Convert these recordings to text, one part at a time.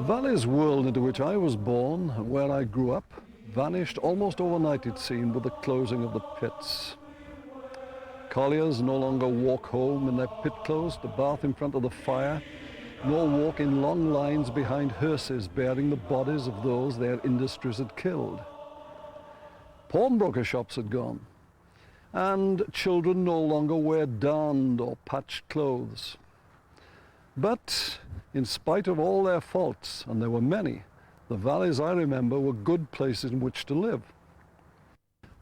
valley's world into which I was born and where I grew up vanished almost overnight, it seemed, with the closing of the pits. Colliers no longer walk home in their pit clothes to bath in front of the fire, nor walk in long lines behind hearses bearing the bodies of those their industries had killed. Pawnbroker shops had gone, and children no longer wear darned or patched clothes. But in spite of all their faults, and there were many, the valleys I remember were good places in which to live.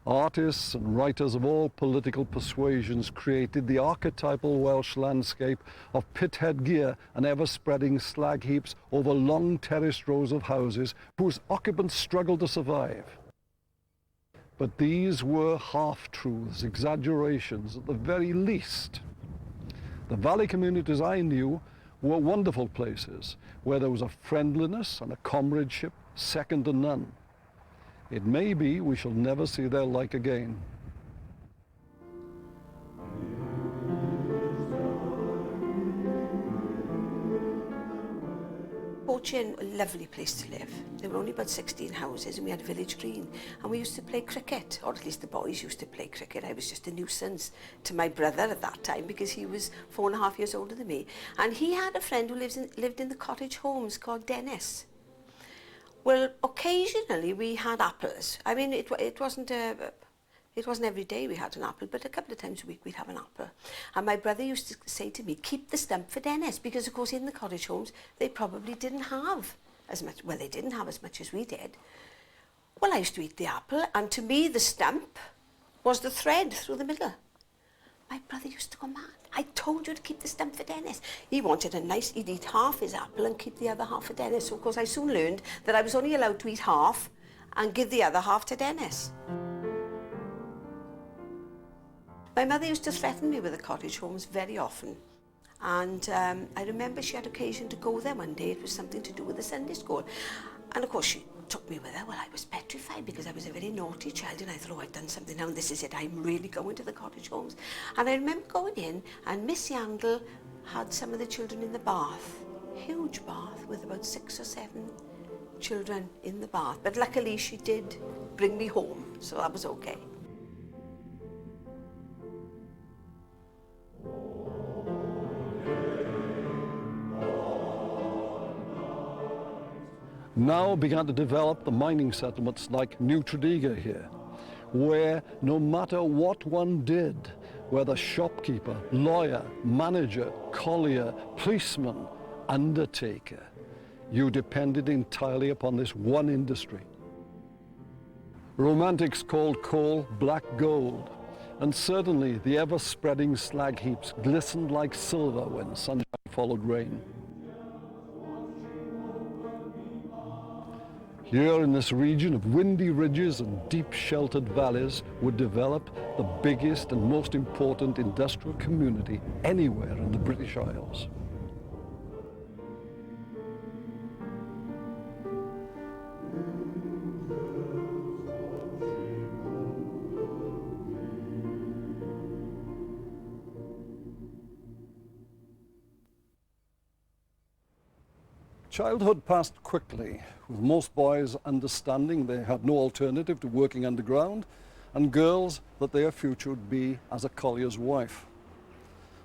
Artists and writers of all political persuasions created the archetypal Welsh landscape of Pithead gear and ever-spreading slag heaps over long terraced rows of houses whose occupants struggled to survive. But these were half-truths, exaggerations at the very least. The valley communities I knew were wonderful places where there was a friendliness and a comradeship second to none. It may be we shall never see their like again. Fortune, a lovely place to live. There were only about 16 houses and we had a village green. And we used to play cricket, or at least the boys used to play cricket. I was just a nuisance to my brother at that time because he was 4.5 years older than me. And he had a friend who lived in the cottage homes called Dennis. Well, occasionally we had apples. I mean, it wasn't every day we had an apple, but a couple of times a week we'd have an apple. And my brother used to say to me, keep the stump for Dennis, because of course in the cottage homes they probably didn't have as much, well, they didn't have as much as we did. Well, I used to eat the apple, and to me the stump was the thread through the middle. My brother used to go mad. I told you to keep the stump for Dennis. He wanted he'd eat half his apple and keep the other half for Dennis. So of course I soon learned that I was only allowed to eat half and give the other half to Dennis. My mother used to threaten me with the cottage homes very often. And I remember she had occasion to go there one day. It was something to do with the Sunday school. And of course she took me with her. Well, I was petrified because I was a very naughty child and I thought, oh, I've done something now and this is it. I'm really going to the cottage homes. And I remember going in and Miss Yandel had some of the children in the bath. Huge bath with about 6 or 7 children in the bath. But luckily she did bring me home, so that was okay. Now began to develop the mining settlements like New Tredegar here, where no matter what one did, whether shopkeeper, lawyer, manager, collier, policeman, undertaker, you depended entirely upon this one industry. Romantics called coal black gold, and certainly the ever-spreading slag heaps glistened like silver when sunshine followed rain. Here in this region of windy ridges and deep sheltered valleys would develop the biggest and most important industrial community anywhere in the British Isles. Childhood passed quickly, with most boys understanding they had no alternative to working underground, and girls that their future would be as a collier's wife.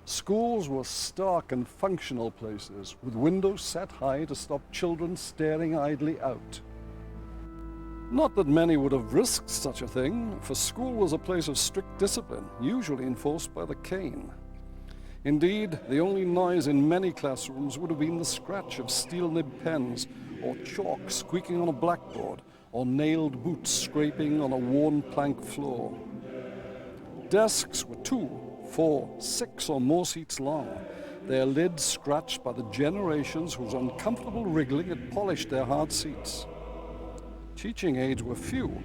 Schools were stark and functional places, with windows set high to stop children staring idly out. Not that many would have risked such a thing, for school was a place of strict discipline, usually enforced by the cane. Indeed, the only noise in many classrooms would have been the scratch of steel-nibbed pens, or chalk squeaking on a blackboard, or nailed boots scraping on a worn plank floor. Desks were 2, 4, 6 or more seats long, their lids scratched by the generations whose uncomfortable wriggling had polished their hard seats. Teaching aids were few.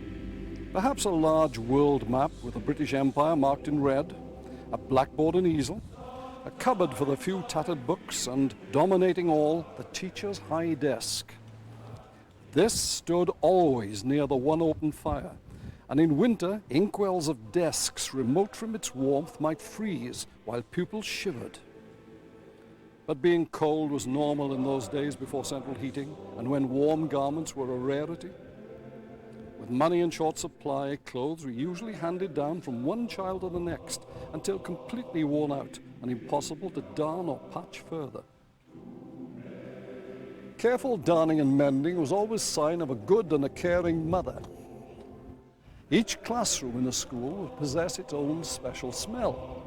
Perhaps a large world map with the British Empire marked in red, a blackboard and easel, a cupboard for the few tattered books, and, dominating all, the teacher's high desk. This stood always near the one open fire, and in winter, inkwells of desks remote from its warmth might freeze while pupils shivered. But being cold was normal in those days before central heating, and when warm garments were a rarity. With money in short supply, clothes were usually handed down from one child to the next until completely worn out and impossible to darn or patch further. Careful darning and mending was always a sign of a good and a caring mother. Each classroom in a school would possess its own special smell,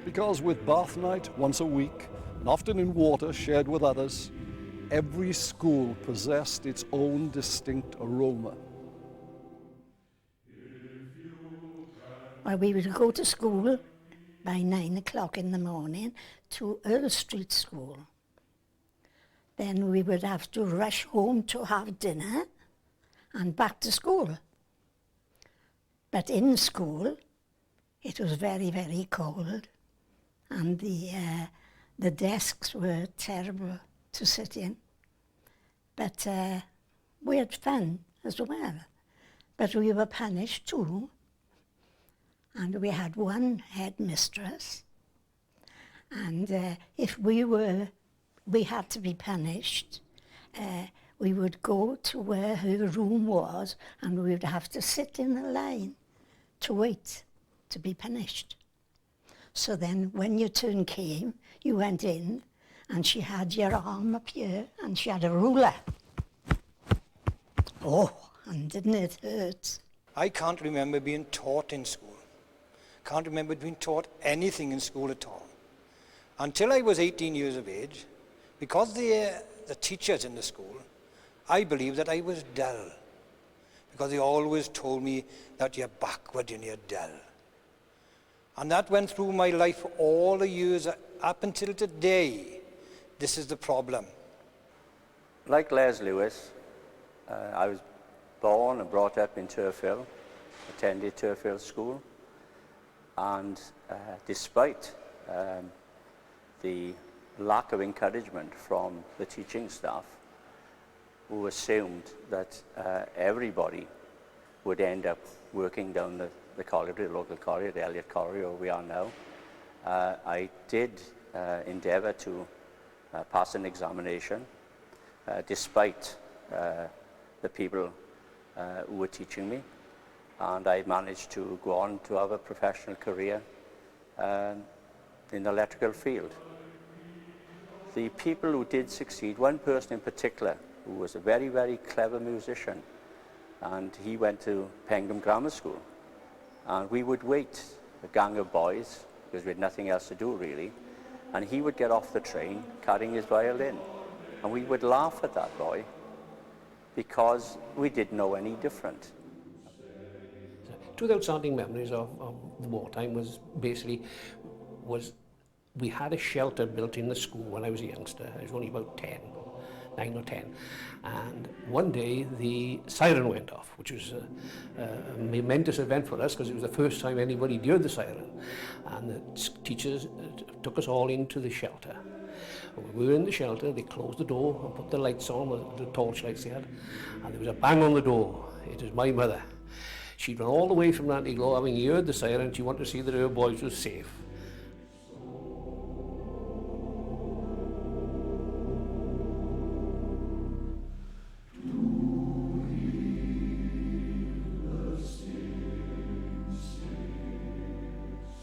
because with bath night once a week, and often in water shared with others, every school possessed its own distinct aroma. Well, we would go to school by 9 o'clock in the morning to Earl Street School. Then we would have to rush home to have dinner and back to school. But in school, it was very, very cold, and the desks were terrible to sit in. But we had fun as well. But we were punished too. And we had one headmistress. And if we had to be punished, we would go to where her room was, and we would have to sit in a line to wait to be punished. So then when your turn came, you went in, and she had your arm up here, and she had a ruler. Oh, and didn't it hurt? I can't remember being taught in school. Can't remember being taught anything in school at all. Until I was 18 years of age, because the teachers in the school, I believed that I was dull. Because they always told me that you're backward and you're dull. And that went through my life all the years up until today. This is the problem. Like Les Lewis, I was born and brought up in Turf Hill, attended Turf Hill School, and despite the lack of encouragement from the teaching staff, who assumed that everybody would end up working down the corridor, the local corridor, the Elliott corridor where we are now, I did endeavour to pass an examination despite the people who were teaching me, and I managed to go on to have a professional career in the electrical field. The people who did succeed, one person in particular who was a very, very clever musician, and he went to Pengham Grammar School, and we would wait, a gang of boys, because we had nothing else to do really, and he would get off the train carrying his violin, and we would laugh at that boy because we didn't know any different. Two outstanding memories of wartime was we had a shelter built in the school when I was a youngster. I was only about 9 or 10. And one day the siren went off, which was a momentous event for us because it was the first time anybody heard the siren. And the teachers took us all into the shelter. When we were in the shelter, they closed the door and put the lights on, the torch lights they had, and there was a bang on the door. It was my mother. She'd run all the way from Rantiglow, having heard the siren. She wanted to see that her boys were safe.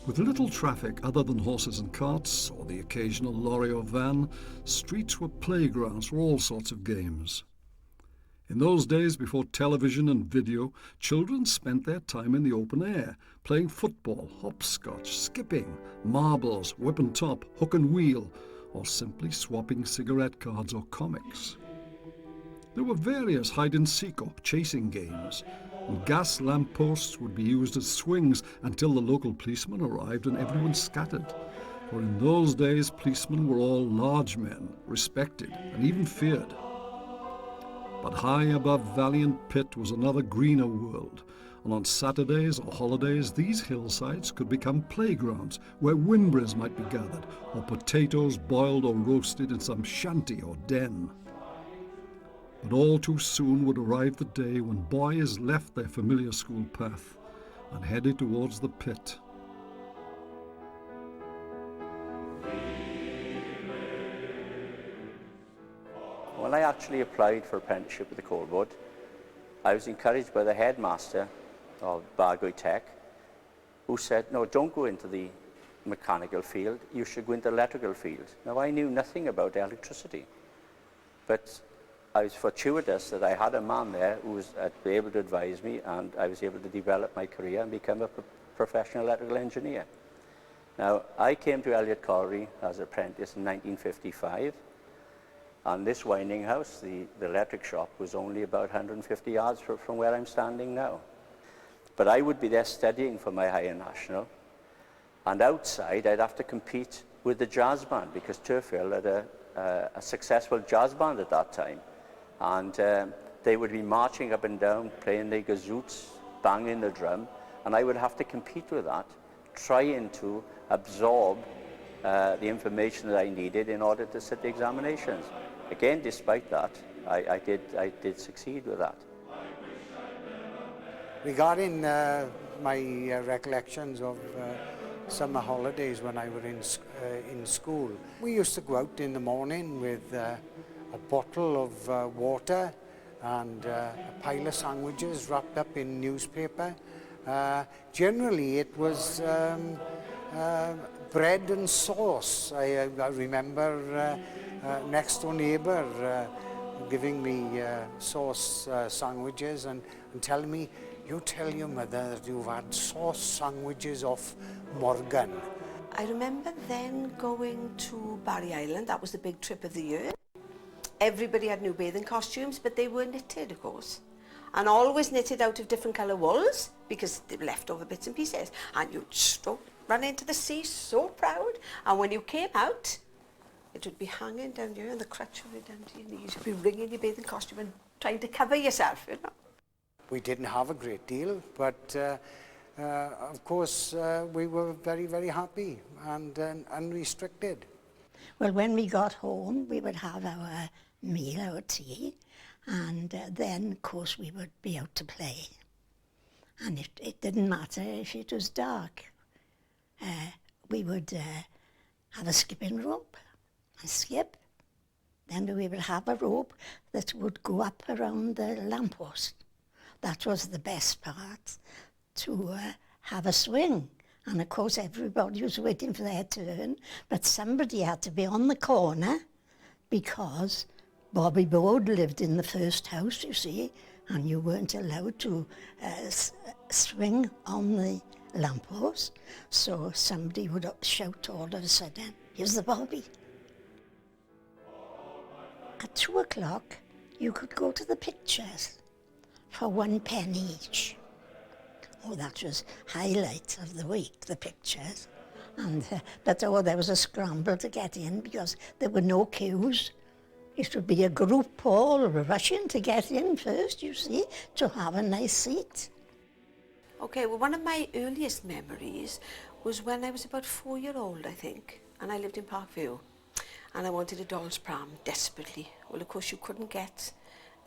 With little traffic other than horses and carts, or the occasional lorry or van, streets were playgrounds for all sorts of games. In those days, before television and video, children spent their time in the open air, playing football, hopscotch, skipping, marbles, whip and top, hook and wheel, or simply swapping cigarette cards or comics. There were various hide-and-seek or chasing games, and gas lampposts would be used as swings until the local policeman arrived and everyone scattered. For in those days, policemen were all large men, respected and even feared. But high above Valiant Pit was another greener world, and on Saturdays or holidays these hillsides could become playgrounds where windbrews might be gathered, or potatoes boiled or roasted in some shanty or den. But all too soon would arrive the day when boys left their familiar school path and headed towards the pit. When I actually applied for apprenticeship with the coal board, I was encouraged by the headmaster of Bargoed Tech, who said, no, don't go into the mechanical field, you should go into the electrical field. Now, I knew nothing about electricity, but I was fortuitous that I had a man there who was able to advise me, and I was able to develop my career and become a professional electrical engineer. Now, I came to Elliott Colliery as an apprentice in 1955, and this winding house, the electric shop, was only about 150 yards from where I'm standing now. But I would be there studying for my higher national, and outside I'd have to compete with the jazz band, because Turfield had a successful jazz band at that time. And they would be marching up and down, playing their gazoots, banging the drum, and I would have to compete with that, trying to absorb the information that I needed in order to sit the examinations. Again, despite that, I did succeed with that. Regarding my recollections of summer holidays when I was in school, we used to go out in the morning with a bottle of water and a pile of sandwiches wrapped up in newspaper. Generally it was bread and sauce. I remember next door neighbour giving me sauce sandwiches and telling me, you tell your mother that you've had sauce sandwiches off Morgan. I remember then going to Barry Island. That was the big trip of the year. Everybody had new bathing costumes, but they were knitted, of course. And always knitted out of different colour wools, because they were leftover bits and pieces. And you'd run into the sea so proud. And when you came out, it would be hanging down here, and the crutch would be down to your knees. You'd be wringing your bathing costume and trying to cover yourself, you know. We didn't have a great deal, but of course we were very, very happy and unrestricted. Well, when we got home, we would have our meal, our tea, and then, of course, we would be out to play. And it didn't matter if it was dark. We would have a skipping rope and skip. Then we would have a rope that would go up around the lamppost. That was the best part, to have a swing. And of course everybody was waiting for their turn, but somebody had to be on the corner, because Bobby Board lived in the first house, you see, and you weren't allowed to swing on the lamppost. So somebody would shout all of a sudden, here's the Bobby. At 2 o'clock, you could go to the pictures for 1 penny each. Oh, that was highlight of the week, the pictures. And but there was a scramble to get in, because there were no queues. It would be a group all rushing to get in first, you see, to have a nice seat. Okay, well, one of my earliest memories was when I was about 4-year-old, I think, and I lived in Parkview, and I wanted a doll's pram desperately. Well, of course, you couldn't get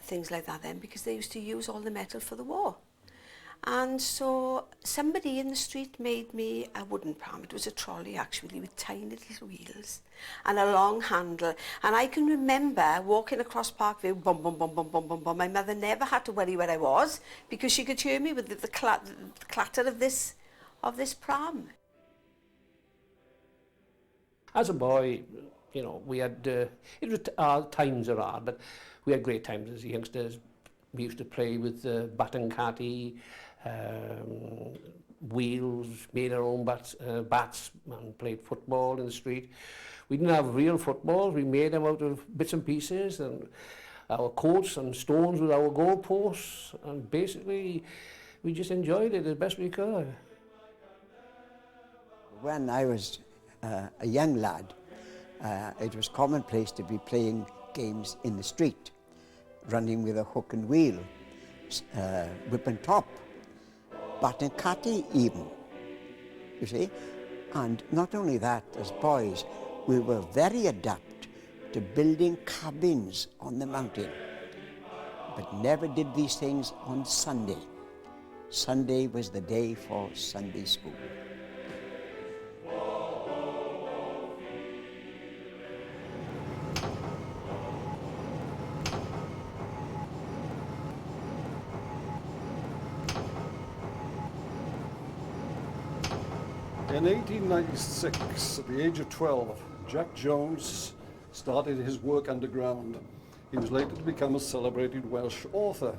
things like that then, because they used to use all the metal for the war. And so somebody in the street made me a wooden pram. It was a trolley, actually, with tiny little wheels and a long handle. And I can remember walking across Parkview, bum, bum, bum, bum, bum, bum, bum. My mother never had to worry where I was, because she could hear me with the clatter of this pram. As a boy, you know, we had, it was, times are hard, but we had great times as youngsters. We used to play with baton catty, wheels, made our own bats, and played football in the street. We didn't have real footballs, we made them out of bits and pieces, and our coats and stones with our goalposts, and basically we just enjoyed it as best we could. When I was a young lad, it was commonplace to be playing games in the street, running with a hook and wheel, whip and top, baton catty even, you see. And not only that, as boys, we were very adept to building cabins on the mountain, but never did these things on Sunday. Sunday was the day for Sunday school. In 1896, at the age of 12, Jack Jones started his work underground. He was later to become a celebrated Welsh author.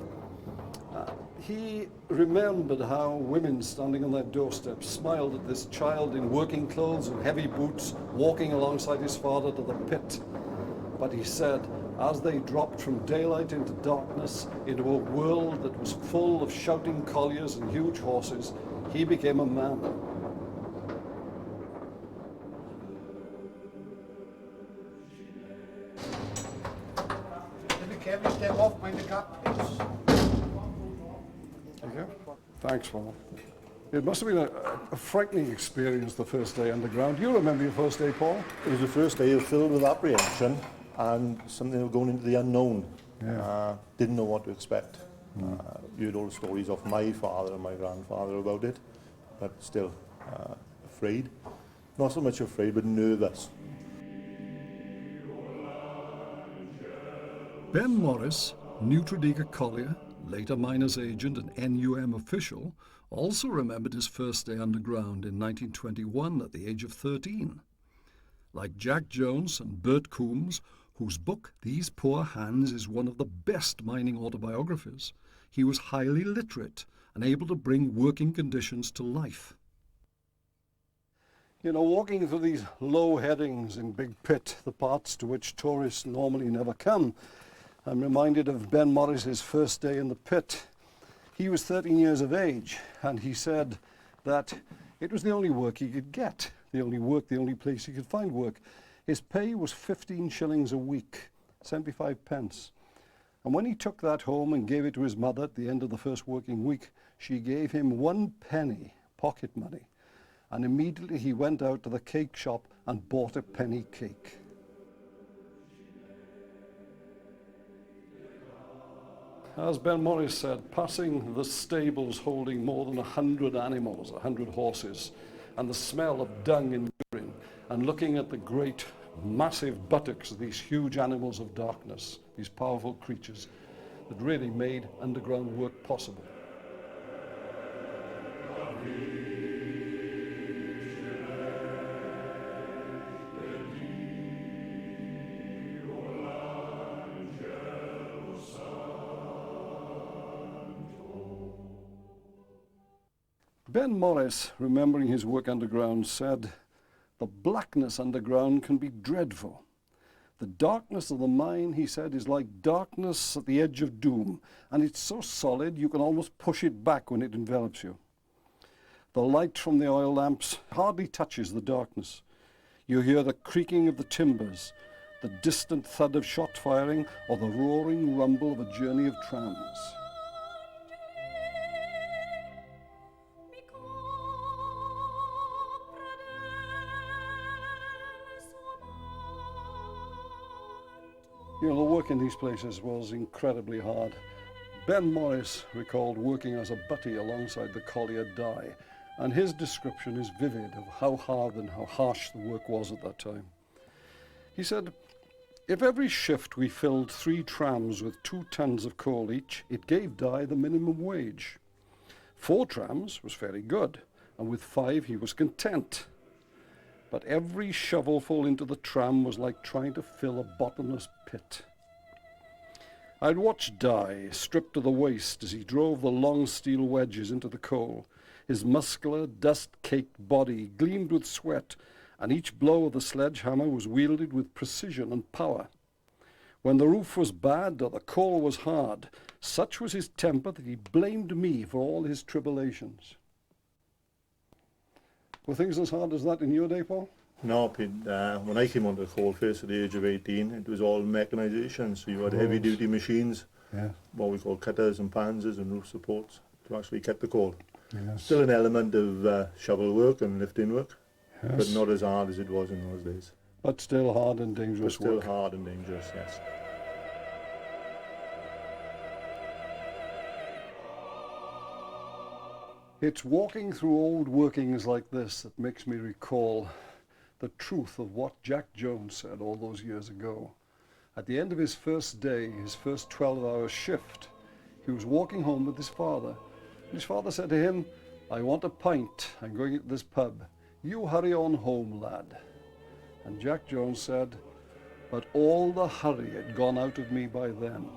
He remembered how women standing on their doorsteps smiled at this child in working clothes and heavy boots walking alongside his father to the pit. But he said, as they dropped from daylight into darkness, into a world that was full of shouting colliers and huge horses, he became a man. Can we step off my cup, please? Thank you. Thanks, Paul. It must have been a frightening experience the first day underground. You remember your first day, Paul? It was the first day filled with apprehension and something of going into the unknown. Yeah. Didn't know what to expect. You heard all the stories of my father and my grandfather about it, but still afraid. Not so much afraid, but nervous. Ben Morris, new Tredegar collier, later miners agent and NUM official, also remembered his first day underground in 1921 at the age of 13. Like Jack Jones and Bert Coombs, whose book These Poor Hands is one of the best mining autobiographies, he was highly literate and able to bring working conditions to life. You know, walking through these low headings in Big Pit, the parts to which tourists normally never come, I'm reminded of Ben Morris's first day in the pit. He was 13 years of age, and he said that it was the only work he could get, the only place he could find work. His pay was 15 shillings a week, 75 pence. And when he took that home and gave it to his mother at the end of the first working week, she gave him 1 penny, pocket money. And immediately he went out to the cake shop and bought a penny cake. As Ben Morris said, passing the stables holding more than 100 animals, 100 horses, and the smell of dung and urine, and looking at the great, massive buttocks of these huge animals of darkness, these powerful creatures that really made underground work possible. Ben Morris, remembering his work underground, said, "The blackness underground can be dreadful. The darkness of the mine," he said, "is like darkness at the edge of doom, and it's so solid you can almost push it back when it envelops you. The light from the oil lamps hardly touches the darkness. You hear the creaking of the timbers, the distant thud of shot firing, or the roaring rumble of a journey of trams." You know, the work in these places was incredibly hard. Ben Morris recalled working as a butty alongside the collier Di, and his description is vivid of how hard and how harsh the work was at that time. He said, "If every shift we filled 3 trams with 2 tons of coal each, it gave Di the minimum wage. 4 trams was very good, and with 5 he was content. But every shovelful into the tram was like trying to fill a bottomless pit." I'd watch Di, stripped to the waist, as he drove the long steel wedges into the coal. His muscular, dust-caked body gleamed with sweat, and each blow of the sledgehammer was wielded with precision and power. When the roof was bad or the coal was hard, such was his temper that he blamed me for all his tribulations. Were things as hard as that in your day, Paul? No, Pete, when I came onto the coalface at the age of 18, it was all mechanisation, so you had heavy-duty machines, what we call cutters and panzers and roof supports, to actually cut the coal. Yes. Still an element of shovel work and lifting work, Yes. but not as hard as it was in those days. But still hard and But dangerous still work. hard and dangerous, yes. It's walking through old workings like this that makes me recall the truth of what Jack Jones said all those years ago. At the end of his first day, his first 12-hour shift, he was walking home with his father. His father said to him, "I want a pint. I'm going to this pub. "You hurry on home, lad." And Jack Jones said, "But all the hurry had gone out of me by then."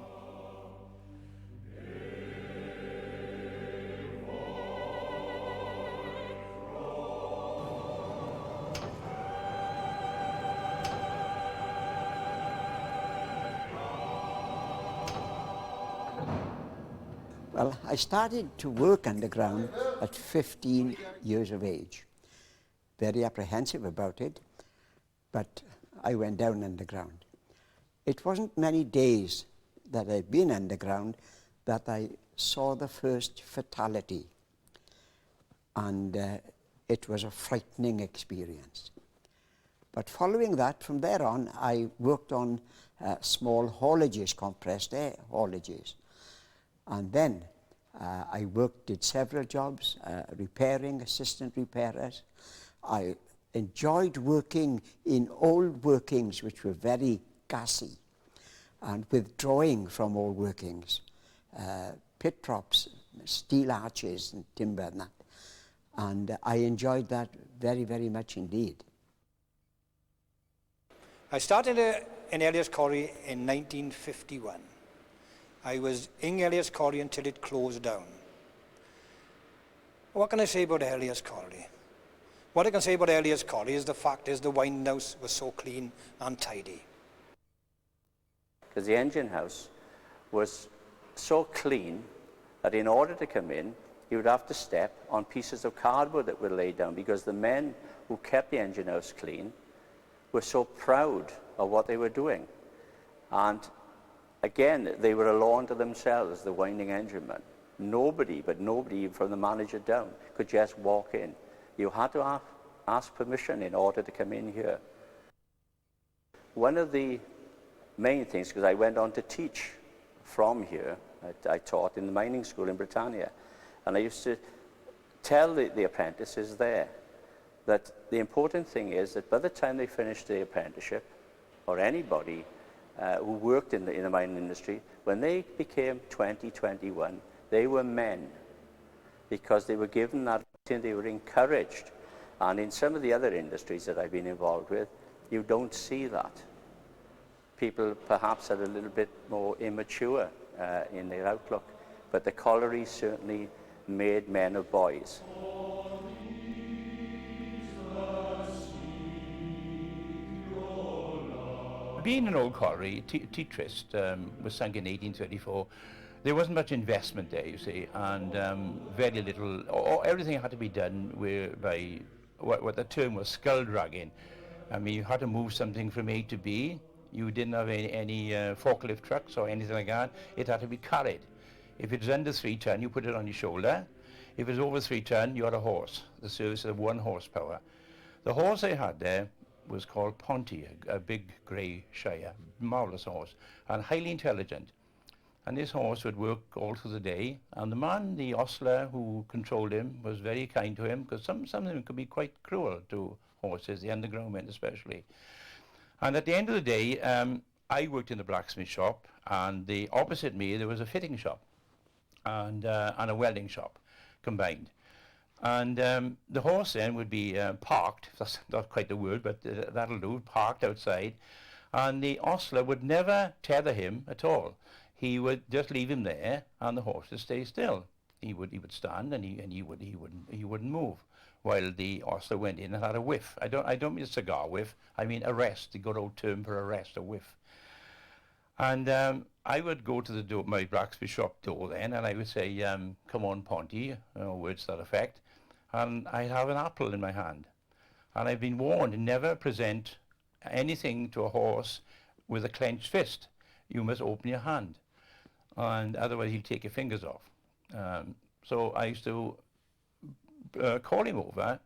Well, I started to work underground at 15 years of age. Very apprehensive about it, but I went down underground. It wasn't many days that I'd been underground that I saw the first fatality, and it was a frightening experience. But following that, from there on, I worked on small haulages, compressed air haulages. And then I did several jobs, repairing, assistant repairers. I enjoyed working in old workings which were very gassy, and withdrawing from old workings, pit props, steel arches and timber and that. And I enjoyed that very, very much indeed. I started in Elias Quarry in 1951. I was in Elias Quarry until it closed down. What can I say about Elias Quarry? What I can say about Elias Quarry is the fact is the winding house was so clean and tidy. Because the engine house was so clean that in order to come in, you would have to step on pieces of cardboard that were laid down, because the men who kept the engine house clean were so proud of what they were doing. And again, they were alone to themselves, the winding enginemen. Nobody from the manager down could just walk in. You had to ask permission in order to come in here. One of the main things, because I went on to teach from here, I taught in the mining school in Britannia, and I used to tell the apprentices there that the important thing is that by the time they finished the apprenticeship, or anybody who worked in the mining industry, when they became 20, 21, they were men, because they were given that opportunity, they were encouraged. And in some of the other industries that I've been involved with, you don't see that. People perhaps are a little bit more immature in their outlook, but the collieries certainly made men of boys. Being an old colliery, T-Trist was sunk in 1834. There wasn't much investment there, you see, and very little, everything had to be done by what the term was skull dragging. I mean, you had to move something from A to B. You didn't have any forklift trucks or anything like that. It had to be carried. If it was under 3 ton, you put it on your shoulder. If it was over 3 ton, you had a horse, the service of 1 horsepower. The horse I had there was called Ponty, a big grey Shire, marvellous horse, and highly intelligent. And this horse would work all through the day, and the man, the ostler who controlled him, was very kind to him, because some of them could be quite cruel to horses, the underground men especially. And at the end of the day, I worked in the blacksmith shop, and opposite me there was a fitting shop and a welding shop combined. And the horse then would be parked, that's not quite the word, but that'll do, parked outside, and the ostler would never tether him at all. He would just leave him there, and the horse would stay still. He would stand, and he wouldn't move, while the ostler went in and had a whiff. I don't mean a cigar whiff. I mean a rest. The good old term for a rest, a whiff. And I would go to the door, my blacksmith shop door then, and I would say, "Come on, Ponty," words to that effect, and I'd have an apple in my hand. And I've been warned, never present anything to a horse with a clenched fist. You must open your hand, and otherwise he'll take your fingers off. So I used to call him over,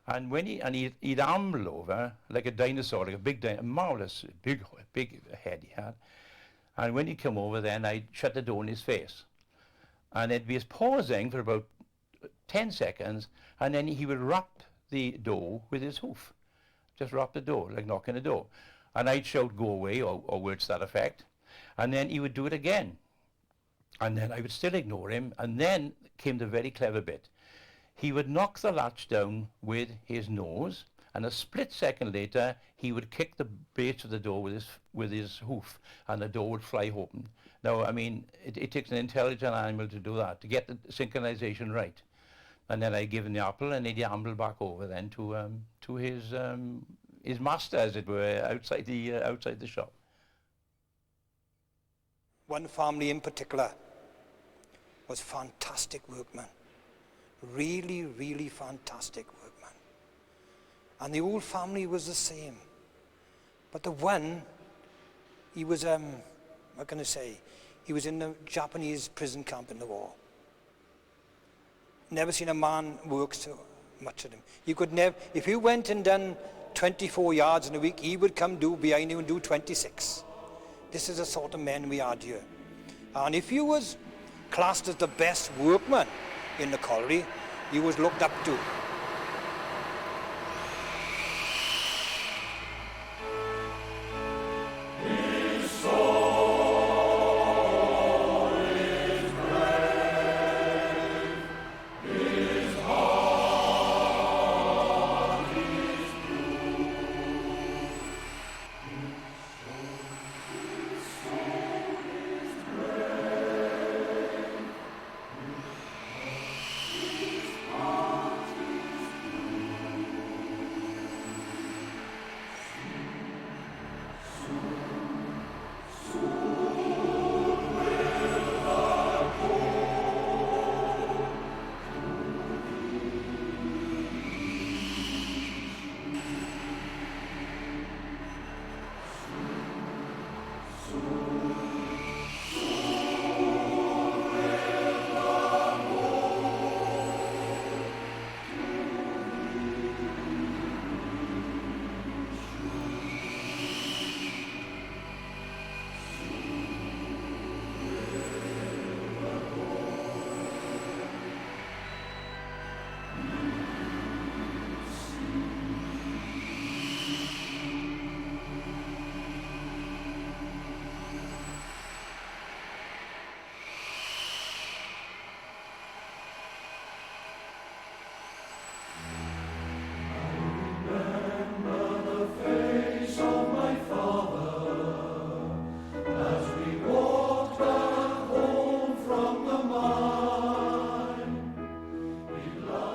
and he'd amble over like a dinosaur, like a big a marvelous big head he had. And when he'd come over, then I'd shut the door in his face, and it'd be his pausing for about 10 seconds, and then he would rap the door with his hoof, just rap the door like knocking a door, and I'd shout, "Go away," or words to that effect, and then he would do it again, and then I would still ignore him, and then came the very clever bit. he would knock the latch down with his nose, and a split second later, he would kick the base of the door with his hoof, and the door would fly open. Now, I mean, it takes an intelligent animal to do that, to get the synchronization right. And then I give him the apple, and he'd amble back over then to his master, as it were, outside the shop. One family in particular was fantastic workmen. Really, really fantastic workmen. And the whole family was the same. But the one, he was, what can I say, he was in the Japanese prison camp in the war. Never seen a man work so much at him. You could never, if you went and done 24 yards in a week, he would come do behind you and do 26. This is the sort of men we had here. And if you was classed as the best workman in the colliery, you was looked up to.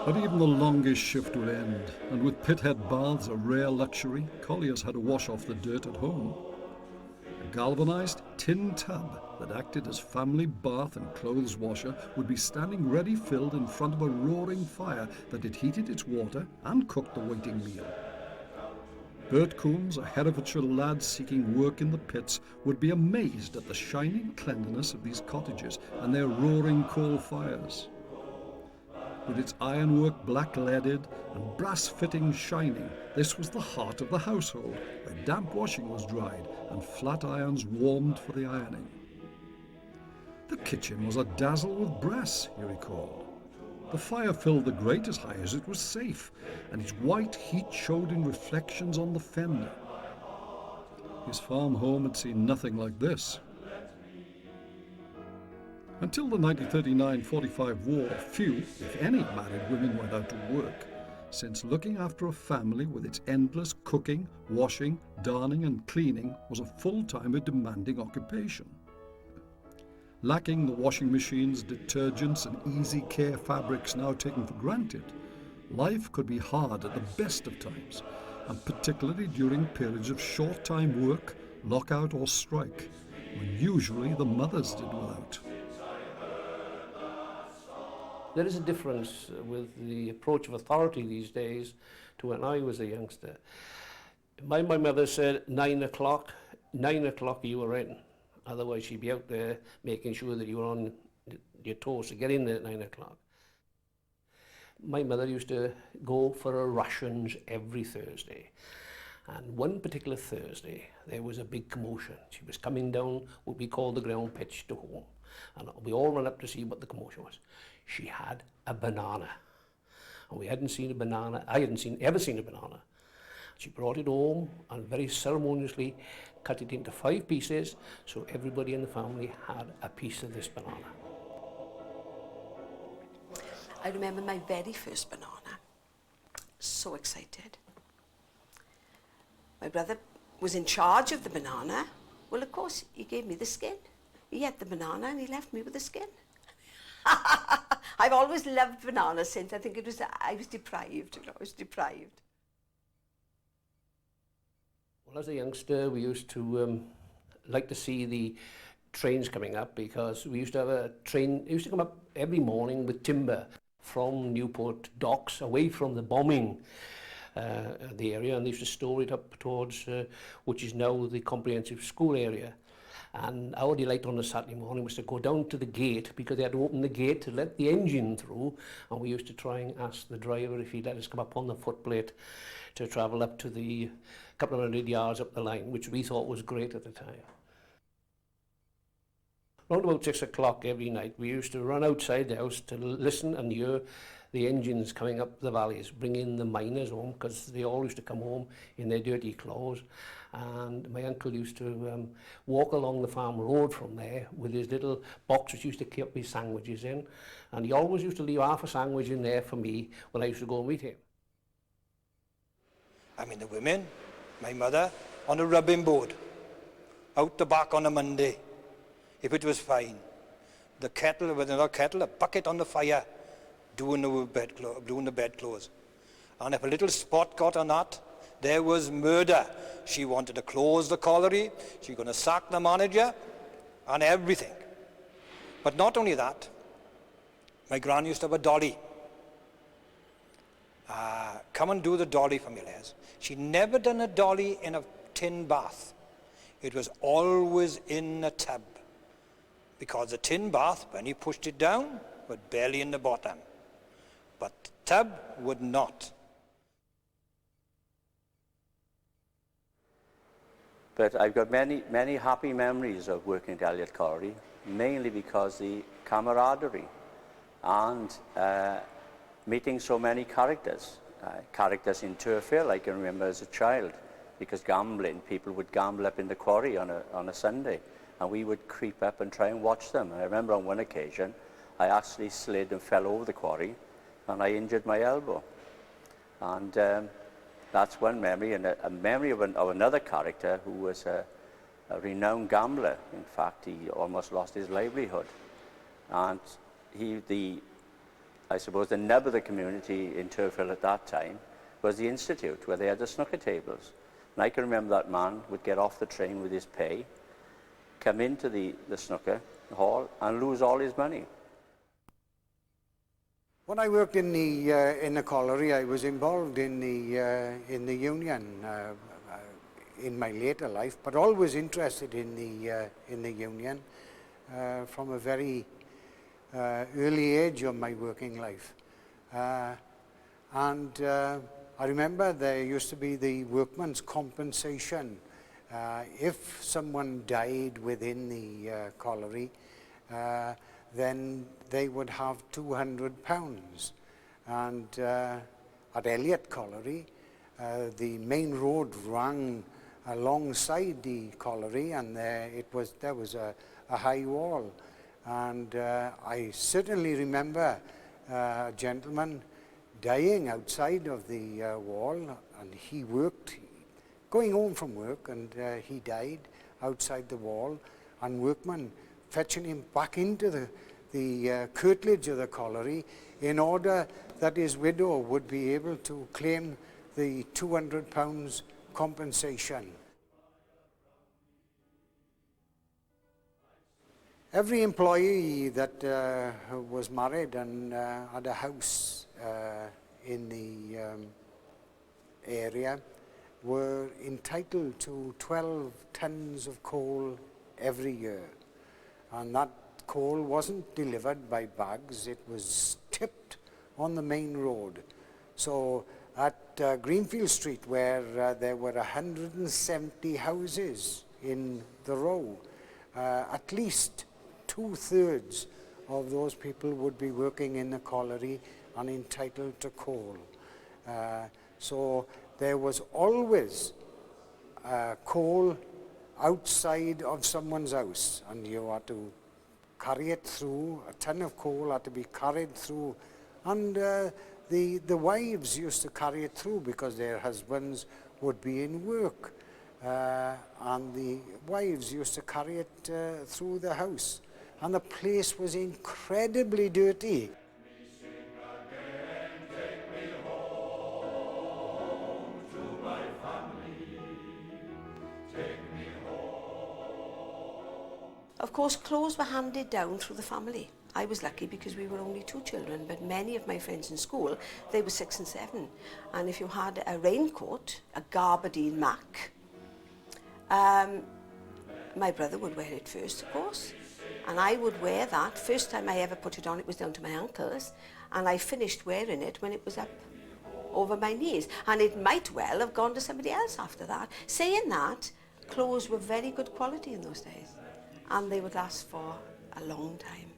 But even the longest shift would end, and with Pithead baths a rare luxury, colliers had to wash off the dirt at home. A galvanised tin tub that acted as family bath and clothes washer would be standing ready filled in front of a roaring fire that had heated its water and cooked the waiting meal. Bert Coombs, a Herefordshire lad seeking work in the pits, would be amazed at the shining cleanliness of these cottages and their roaring coal fires. With its ironwork black-leaded and brass fittings shining, this was the heart of the household, where damp washing was dried and flat irons warmed for the ironing. The kitchen was a dazzle with brass, he recalled. The fire filled the grate as high as it was safe, and its white heat showed in reflections on the fender. His farm home had seen nothing like this. Until the 1939-45 war, few, if any, married women went out to work, since looking after a family with its endless cooking, washing, darning and cleaning was a full-time and demanding occupation. Lacking the washing machines, detergents and easy care fabrics now taken for granted, life could be hard at the best of times, and particularly during periods of short-time work, lockout or strike, when usually the mothers did without. There is a difference with the approach of authority these days to when I was a youngster. My mother said 9 o'clock you were in. Otherwise she'd be out there making sure that you were on your toes to get in there at 9 o'clock. My mother used to go for her rations every Thursday. And one particular Thursday, there was a big commotion. She was coming down what we call the ground pitch to home. And we all ran up to see what the commotion was. She had a banana. And we hadn't seen a banana. I hadn't ever seen a banana. She brought it home and very ceremoniously cut it into 5 pieces so everybody in the family had a piece of this banana. I remember my very first banana. So excited. My brother was in charge of the banana. Well, of course, he gave me the skin. He ate the banana and he left me with the skin. I've always loved bananas since. I think it was, I was deprived, you know, I was deprived. Well, as a youngster, we used to like to see the trains coming up, because we used to have a train, it used to come up every morning with timber from Newport docks, away from the bombing the area, and they used to store it up towards which is now the comprehensive school area. And our delight on a Saturday morning was to go down to the gate, because they had to open the gate to let the engine through, and we used to try and ask the driver if he'd let us come up on the footplate to travel up to the couple of 100 yards up the line, which we thought was great at the time. Around about 6 o'clock every night, we used to run outside the house to listen and hear the engines coming up the valleys, bringing the miners home, because they all used to come home in their dirty clothes. And my uncle used to walk along the farm road from there with his little box which used to keep his sandwiches in. And he always used to leave half a sandwich in there for me when I used to go and meet him. I mean, the women, my mother, on a rubbing board, out the back on a Monday, if it was fine. The kettle, with another kettle, a bucket on the fire, doing the bedclothes. And if a little spot got on that, there was murder. She wanted to close the colliery, she was going to sack the manager, and everything. But not only that, my gran used to have a dolly. Come and do the dolly for me, Les. She'd never done a dolly in a tin bath. It was always in a tub. Because the tin bath, when you pushed it down, would barely in the bottom. But the tub would not. But I've got many happy memories of working at Elliot Colliery, mainly because the camaraderie and meeting so many characters. Characters in Turfield I can remember as a child, because gambling, people would gamble up in the quarry on a Sunday, and we would creep up and try and watch them. And I remember on one occasion, I actually slid and fell over the quarry, and I injured my elbow. And that's one memory, and a memory of another character who was a renowned gambler. In fact, he almost lost his livelihood. And I suppose the nub of the community in Turfield at that time was the Institute, where they had the snooker tables. And I can remember that man would get off the train with his pay, come into the snooker hall and lose all his money. When I worked in the colliery, I was involved in the union in my later life, but always interested in the union from a very early age of my working life. And I remember there used to be the workmen's compensation. If someone died within the colliery, then they would have £200. And at Elliot Colliery, the main road ran alongside the colliery, and there was a high wall. And I certainly remember a gentleman dying outside of the wall, and he worked, going home from work, and he died outside the wall, and workmen fetching him back into the curtilage of the colliery in order that his widow would be able to claim the £200 compensation. Every employee that was married and had a house in the area were entitled to 12 tons of coal every year. And that coal wasn't delivered by bags, it was tipped on the main road. So at Greenfield Street, where there were 170 houses in the row, at least 2/3 of those people would be working in the colliery and entitled to coal. So there was always coal outside of someone's house, and you had to carry it through. A ton of coal had to be carried through And the wives used to carry it through because their husbands would be in work. And the wives used to carry it through the house. And the place was incredibly dirty. Of course, clothes were handed down through the family. I was lucky because we were only 2 children, but many of my friends in school, they were 6 and 7. And if you had a raincoat, a gabardine mac, my brother would wear it first, of course. And I would wear that. First time I ever put it on, it was down to my ankles. And I finished wearing it when it was up over my knees. And it might well have gone to somebody else after that. Saying that, clothes were very good quality in those days. And they would last for a long time.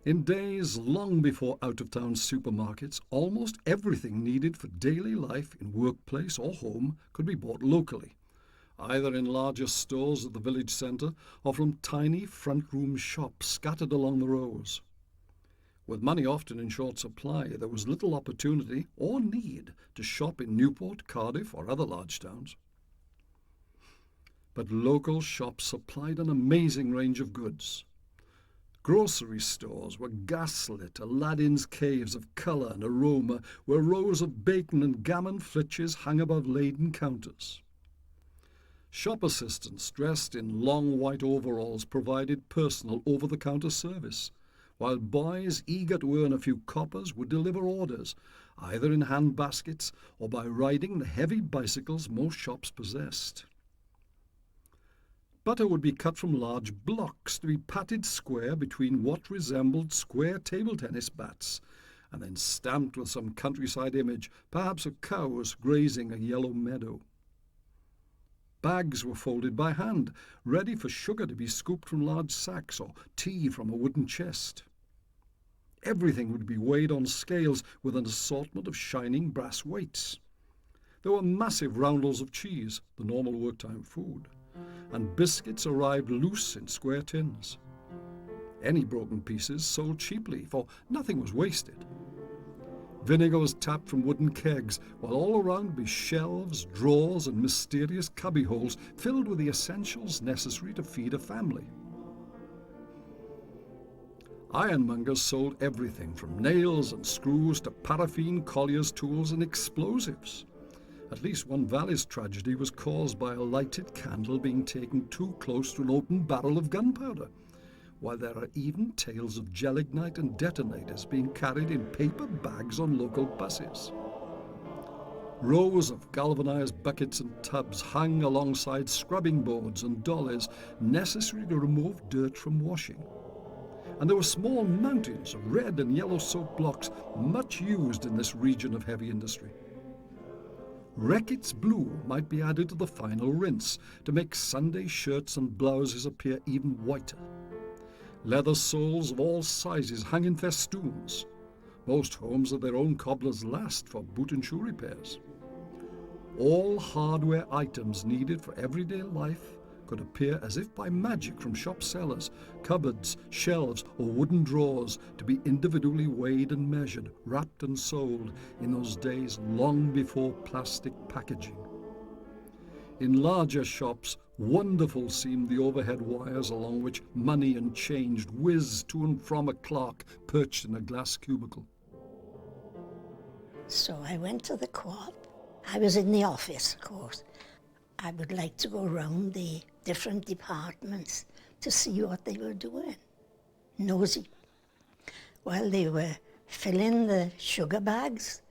In days long before out-of-town supermarkets, almost everything needed for daily life in workplace or home could be bought locally, either in larger stores at the village centre or from tiny front-room shops scattered along the rows. With money often in short supply, there was little opportunity or need to shop in Newport, Cardiff or other large towns. But local shops supplied an amazing range of goods. Grocery stores were gaslit Aladdin's caves of colour and aroma, where rows of bacon and gammon flitches hung above laden counters. Shop assistants dressed in long white overalls provided personal over-the-counter service, while boys eager to earn a few coppers would deliver orders, either in hand baskets or by riding the heavy bicycles most shops possessed. Butter would be cut from large blocks to be patted square between what resembled square table tennis bats, and then stamped with some countryside image, perhaps of cows grazing a yellow meadow. Bags were folded by hand, ready for sugar to be scooped from large sacks or tea from a wooden chest. Everything would be weighed on scales with an assortment of shining brass weights. There were massive roundels of cheese, the normal work-time food, and biscuits arrived loose in square tins. Any broken pieces sold cheaply, for nothing was wasted. Vinegar was tapped from wooden kegs, while all around would be shelves, drawers, and mysterious cubbyholes filled with the essentials necessary to feed a family. Ironmongers sold everything from nails and screws to paraffin, colliers' tools, and explosives. At least one Valleys tragedy was caused by a lighted candle being taken too close to an open barrel of gunpowder, while there are even tales of gelignite and detonators being carried in paper bags on local buses. Rows of galvanized buckets and tubs hung alongside scrubbing boards and dollies necessary to remove dirt from washing. And there were small mountains of red and yellow soap blocks, much used in this region of heavy industry. Reckitt's blue might be added to the final rinse to make Sunday shirts and blouses appear even whiter. Leather soles of all sizes hung in festoons. Most homes had their own cobbler's last for boot and shoe repairs. All hardware items needed for everyday life could appear as if by magic from shop cellars, cupboards, shelves, or wooden drawers to be individually weighed and measured, wrapped and sold in those days long before plastic packaging. In larger shops, wonderful seemed the overhead wires along which money and change whizzed to and from a clerk perched in a glass cubicle. So I went to the co-op. I was in the office, of course. I would like to go around the different departments to see what they were doing. Nosy. While they were filling the sugar bags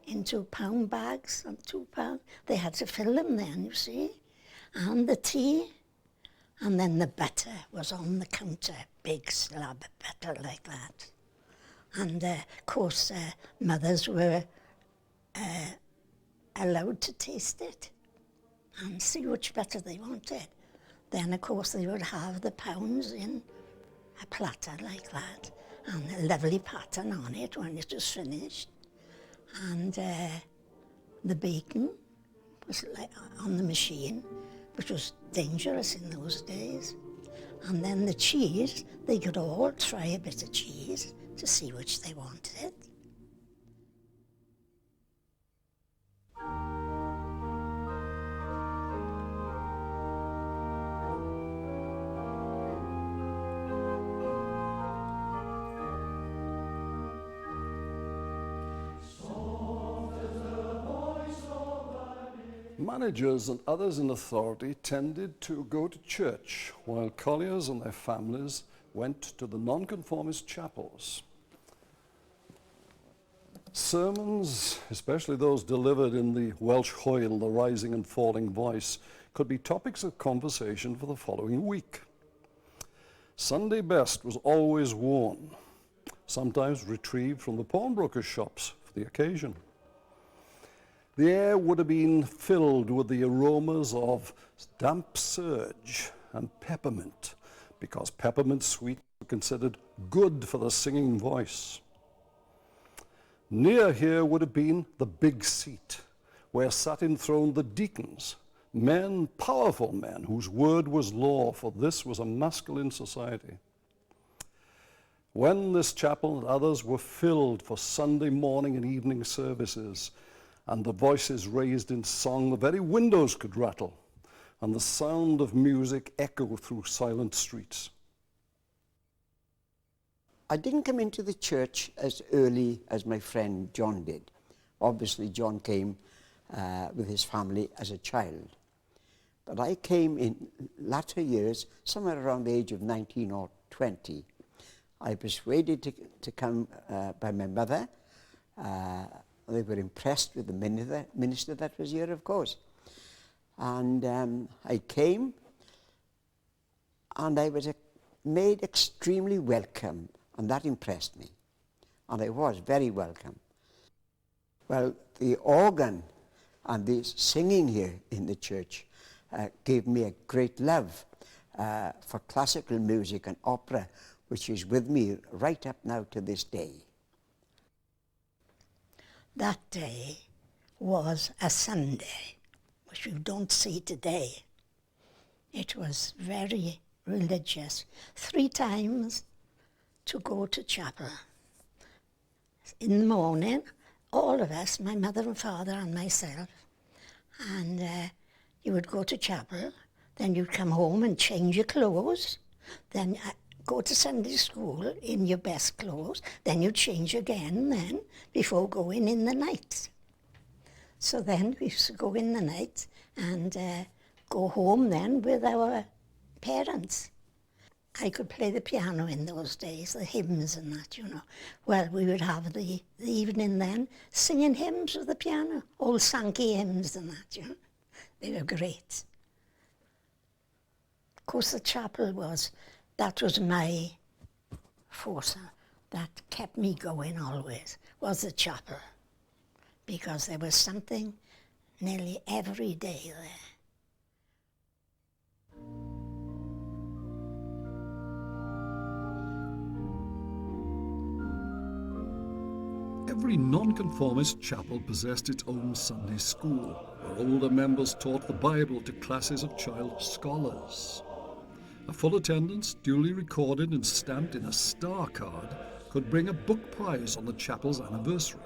into pound bags and £2, they had to fill them then, you see. And the tea. And then the butter was on the counter, big slab of butter like that. And of course, mothers were allowed to taste it and see which butter they wanted. Then, of course, they would have the pounds in a platter like that, and a lovely pattern on it when it was finished. And the bacon was like on the machine, which was dangerous in those days. And then the cheese, they could all try a bit of cheese to see which they wanted. Managers and others in authority tended to go to church, while colliers and their families went to the nonconformist chapels. Sermons, especially those delivered in the Welsh hoil, the rising and falling voice, could be topics of conversation for the following week. Sunday best was always worn, sometimes retrieved from the pawnbrokers' shops for the occasion. The air would have been filled with the aromas of damp serge and peppermint, because peppermint sweets were considered good for the singing voice. Near here would have been the big seat, where sat enthroned the deacons, men, powerful men, whose word was law, for this was a masculine society. When this chapel and others were filled for Sunday morning and evening services, and the voices raised in song, the very windows could rattle, and the sound of music echo through silent streets. I didn't come into the church as early as my friend John did. Obviously, John came with his family as a child. But I came in latter years, somewhere around the age of 19 or 20. I persuaded to come by my mother. They were impressed with the minister that was here, of course. And I came, and I was made extremely welcome, and that impressed me. And I was very welcome. Well, the organ and the singing here in the church gave me a great love for classical music and opera, which is with me right up now to this day. That day was a Sunday, which you don't see today. It was very religious. 3 times to go to chapel. In the morning, all of us, my mother and father and myself, and you would go to chapel, then you'd come home and change your clothes, then go to Sunday school in your best clothes, then you'd change again then before going in the night. So then we used to go in the night and go home then with our parents. I could play the piano in those days, the hymns and that, you know. Well, we would have the evening then singing hymns with the piano, old Sankey hymns and that, you know. They were great. Of course, the chapel that was my force that kept me going always, was the chapel, because there was something nearly every day there. Every nonconformist chapel possessed its own Sunday school, where older members taught the Bible to classes of child scholars. A full attendance, duly recorded and stamped in a star card, could bring a book prize on the chapel's anniversary.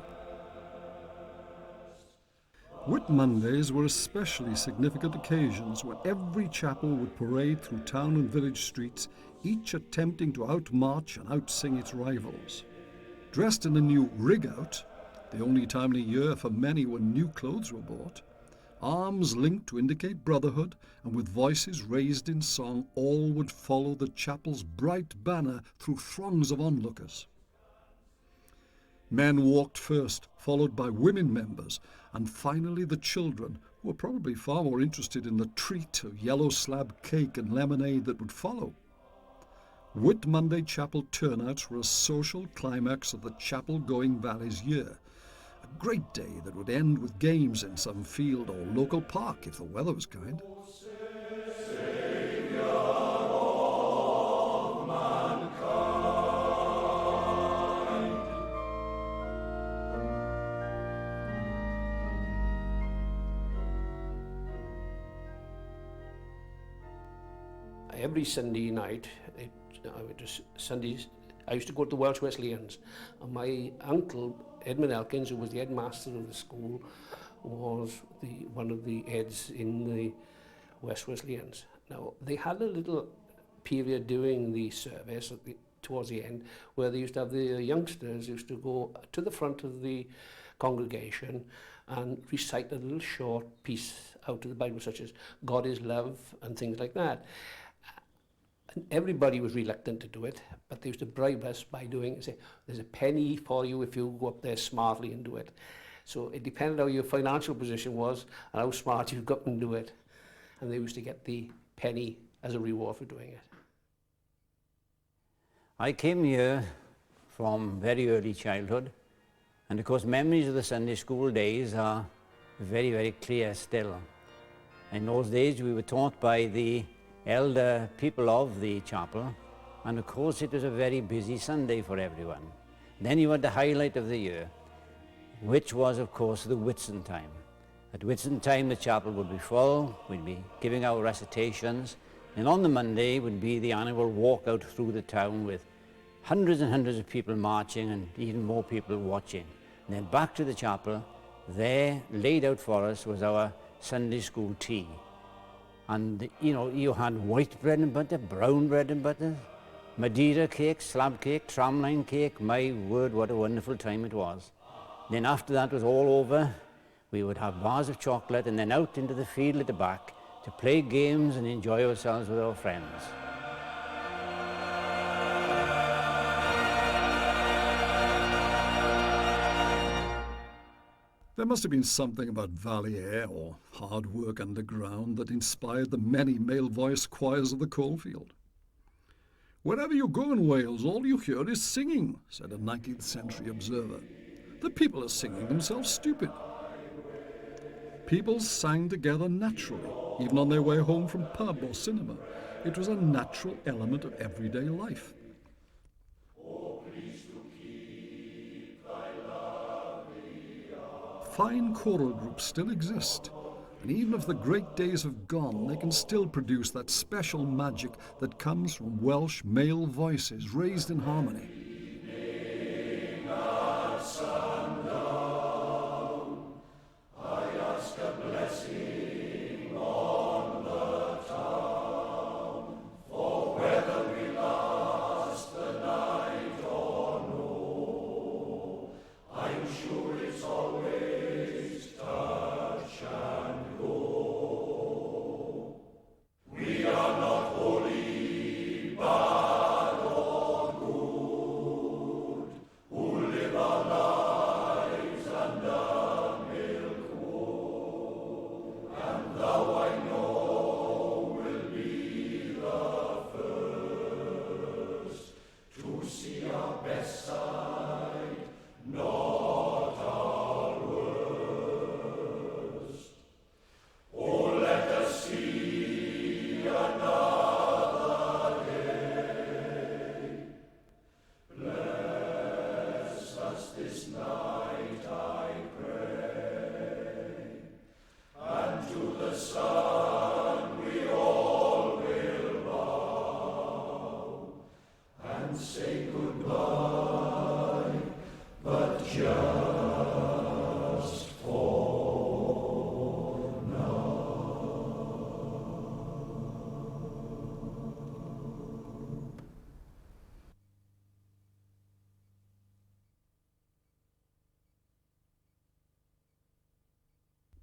Whit Mondays were especially significant occasions when every chapel would parade through town and village streets, each attempting to outmarch and outsing its rivals. Dressed in a new rig-out, the only time in a year for many when new clothes were bought, arms linked to indicate brotherhood, and with voices raised in song, all would follow the chapel's bright banner through throngs of onlookers. Men walked first, followed by women members, and finally the children, who were probably far more interested in the treat of yellow slab cake and lemonade that would follow. Whit Monday chapel turnouts were a social climax of the chapel-going valley's year, a great day that would end with games in some field or local park if the weather was kind. every Sunday night, I used to go to the Welsh Wesleyans, and my uncle, Edmund Elkins, who was the headmaster of the school, was one of the heads in the West Wesleyans. Now, they had a little period during the service towards the end where they used to have the youngsters used to go to the front of the congregation and recite a little short piece out of the Bible, such as God is love and things like that. And everybody was reluctant to do it, but they used to bribe us by doing it. Say, there's a penny for you if you go up there smartly and do it. So it depended how your financial position was and how smart you got up and do it. And they used to get the penny as a reward for doing it. I came here from very early childhood, and of course memories of the Sunday school days are very, very clear still. In those days we were taught by the elder people of the chapel, and of course it was a very busy Sunday for everyone. Then you had the highlight of the year, which was of course the Whitsun time. At Whitsun time the chapel would be full, we'd be giving out recitations, and on the Monday would be the annual walk out through the town with hundreds and hundreds of people marching and even more people watching. And then back to the chapel, there laid out for us was our Sunday school tea. And you know, you had white bread and butter, brown bread and butter, Madeira cake, slab cake, tramline cake. My word, what a wonderful time it was. Then after that was all over, we would have bars of chocolate and then out into the field at the back to play games and enjoy ourselves with our friends. There must have been something about valley air or hard work underground that inspired the many male-voiced choirs of the coalfield. "Wherever you go in Wales, all you hear is singing," said a 19th century observer. "The people are singing themselves stupid." People sang together naturally, even on their way home from pub or cinema. It was a natural element of everyday life. Fine choral groups still exist, and even if the great days have gone, they can still produce that special magic that comes from Welsh male voices raised in harmony.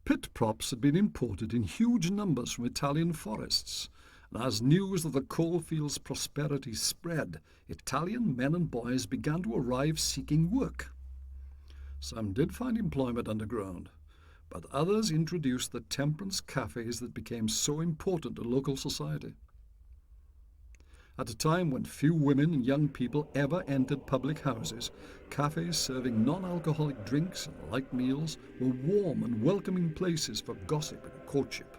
Pit props had been imported in huge numbers from Italian forests, and as news of the coalfields' prosperity spread, Italian men and boys began to arrive seeking work. Some did find employment underground, but others introduced the temperance cafes that became so important to local society. At a time when few women and young people ever entered public houses, cafes serving non-alcoholic drinks and light meals were warm and welcoming places for gossip and courtship.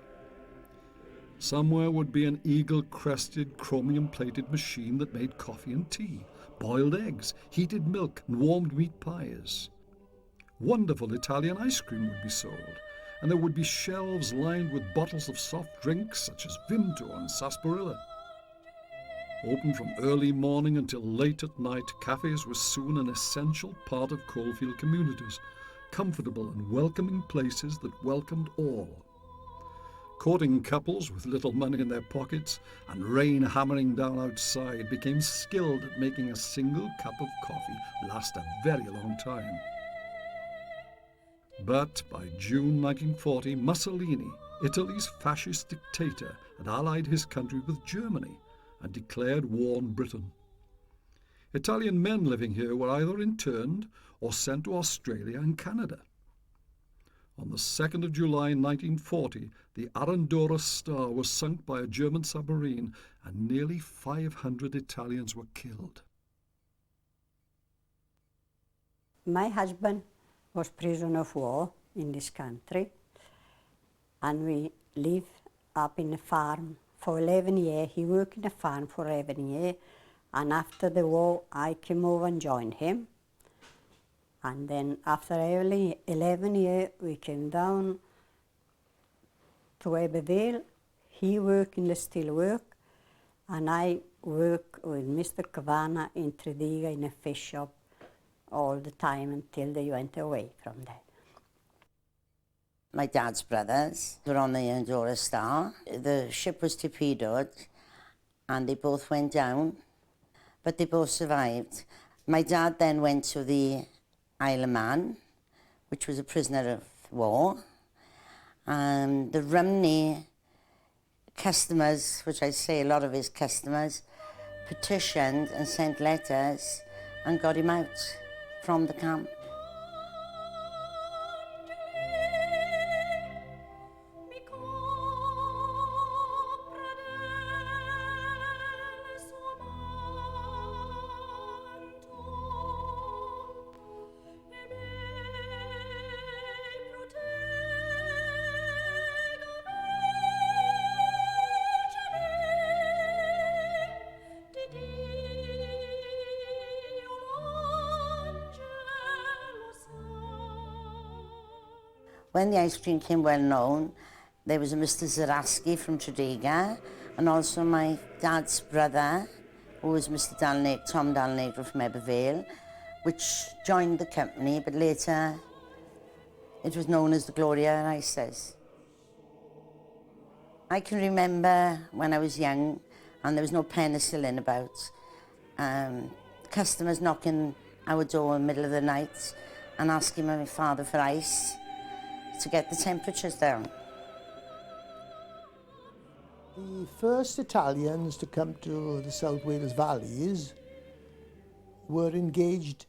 Somewhere would be an eagle-crested, chromium-plated machine that made coffee and tea, boiled eggs, heated milk, and warmed meat pies. Wonderful Italian ice cream would be sold, and there would be shelves lined with bottles of soft drinks such as Vimto and sarsaparilla. Open from early morning until late at night, cafes were soon an essential part of coalfield communities, comfortable and welcoming places that welcomed all. Courting couples with little money in their pockets and rain hammering down outside became skilled at making a single cup of coffee last a very long time. But by June 1940, Mussolini, Italy's fascist dictator, had allied his country with Germany and declared war on Britain. Italian men living here were either interned or sent to Australia and Canada. On the 2nd of July 1940, the Arandora Star was sunk by a German submarine and nearly 500 Italians were killed. My husband was prisoner of war in this country, and we lived up in a farm for 11 years. He worked in a farm for 11 years, and after the war I came over and joined him. And then after 11 years we came down to Abbeville. He worked in the steelwork, and I worked with Mr. Cavana in Tredegar in a fish shop all the time until they went away from there. My dad's brothers were on the Andorra Star. The ship was torpedoed and they both went down, but they both survived. My dad then went to the Isle of Man, which was a prisoner of war. And the Rumney customers, which I say a lot of his customers, petitioned and sent letters and got him out from the camp. When the ice cream came well known, there was a Mr. Zaraski from Tredegar, and also my dad's brother, who was Mr. Tom Dalnegro from Abbeville, which joined the company, but later it was known as the Gloria Ices. I can remember when I was young and there was no penicillin about, customers knocking our door in the middle of the night and asking my father for ice to get the temperatures down. The first Italians to come to the South Wales valleys were engaged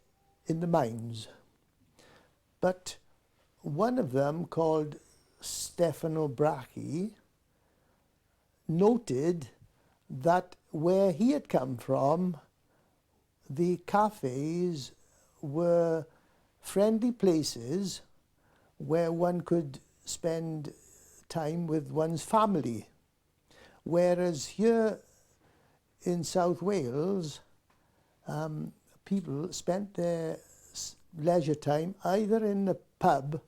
in the mines. But one of them, called Stefano Bracchi, noted that where he had come from, the cafes were friendly places where one could spend time with one's family. Whereas here in South Wales, people spent their leisure time either in the pub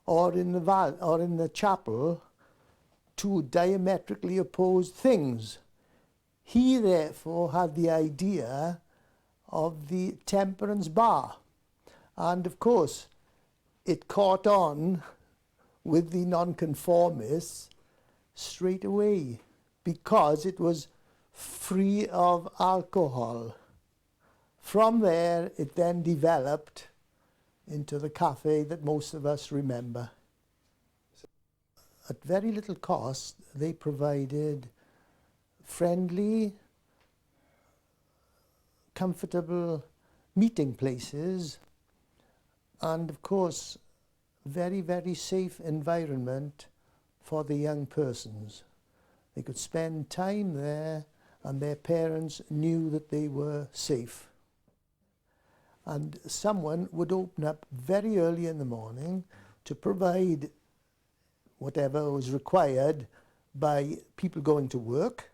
or in the chapel, two diametrically opposed things. He therefore had the idea of the temperance bar, and of course it caught on with the nonconformists straight away because it was free of alcohol. From there it then developed into the cafe that most of us remember. At very little cost, they provided friendly, comfortable meeting places, and of course very, very safe environment for the young persons. They could spend time there and their parents knew that they were safe. And someone would open up very early in the morning to provide whatever was required by people going to work,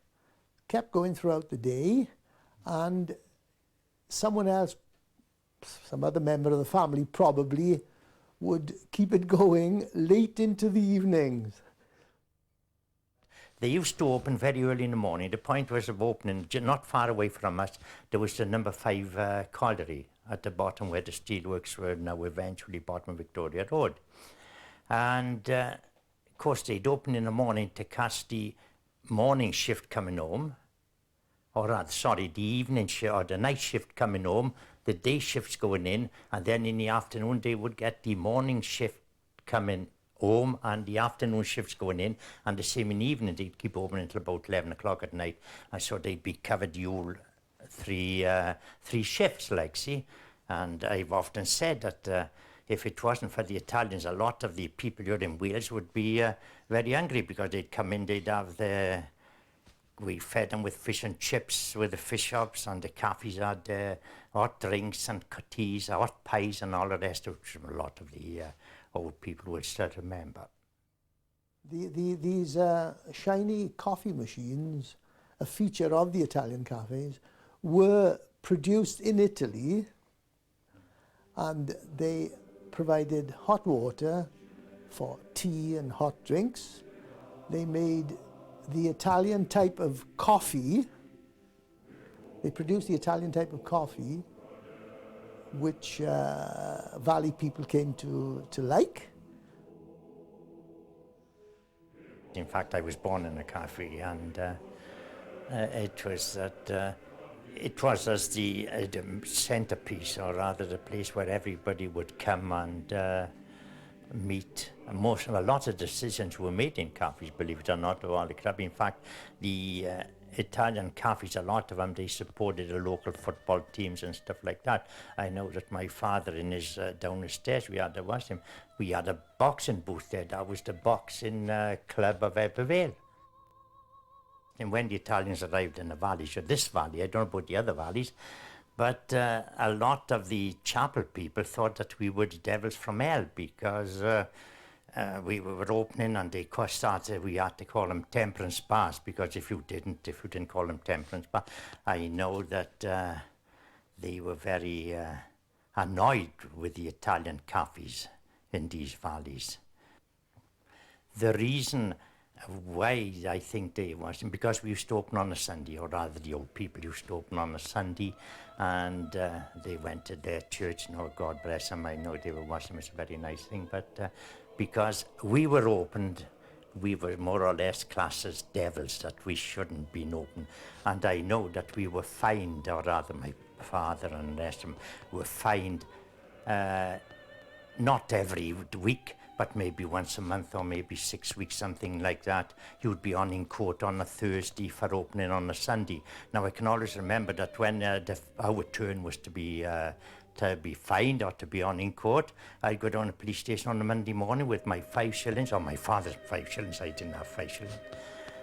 kept going throughout the day, and someone else, some other member of the family probably, would keep it going late into the evenings. They used to open very early in the morning. The point was of opening, not far away from us, there was the number 5 colliery at the bottom where the steelworks were now eventually bottom Victoria Road. And of course they'd open in the morning to catch the morning shift coming home, or rather, sorry, the evening shift or the night shift coming home, the day shifts going in, and then in the afternoon they would get the morning shift coming home and the afternoon shifts going in, and the same in the evening. They'd keep open until about 11 o'clock at night, and so they'd be covered the whole three shifts, like, see. And I've often said that if it wasn't for the Italians, a lot of the people here in Wales would be very angry, because they'd come in, they'd have we fed them with fish and chips with the fish shops, and the cafes had hot drinks and teas, hot pies and all the rest, which a lot of the old people will still remember. These shiny coffee machines, a feature of the Italian cafes, were produced in Italy, and they provided hot water for tea and hot drinks. They made the Italian type of coffee. They produced the Italian type of coffee, which Valley people came to like. In fact, I was born in a cafe, and it was as the centerpiece, or rather the place where everybody would come and meet. A lot of decisions were made in cafes, believe it or not, of all the club. In fact, the Italian cafes, a lot of them, they supported the local football teams and stuff like that. I know that my father, in his down the stairs, we had a boxing booth there. That was the boxing club of Ebbw. And when the Italians arrived in the valleys, or this valley, I don't know about the other valleys, but a lot of the chapel people thought that we were the devils from hell, because we were opening, and they started, we had to call them temperance bars, because if you didn't call them temperance bars, I know that they were very annoyed with the Italian cafes in these valleys. The reason why I think they wasn't, because we used to open on a Sunday, or rather the old people used to open on a Sunday, and they went to their church, and oh, God bless them, I know they were Muslim, it's a very nice thing, but because we were opened, we were more or less classed as devils, that we shouldn't been open. And I know that we were fined, or rather my father and the rest of them were fined, not every week, but maybe once a month, or maybe 6 weeks, something like that. You'd be on in court on a Thursday for opening on a Sunday. Now I can always remember that when our turn was to be fined or to be on in court, I'd go down to the police station on a Monday morning with my 5 shillings, or my father's 5 shillings, I didn't have 5 shillings,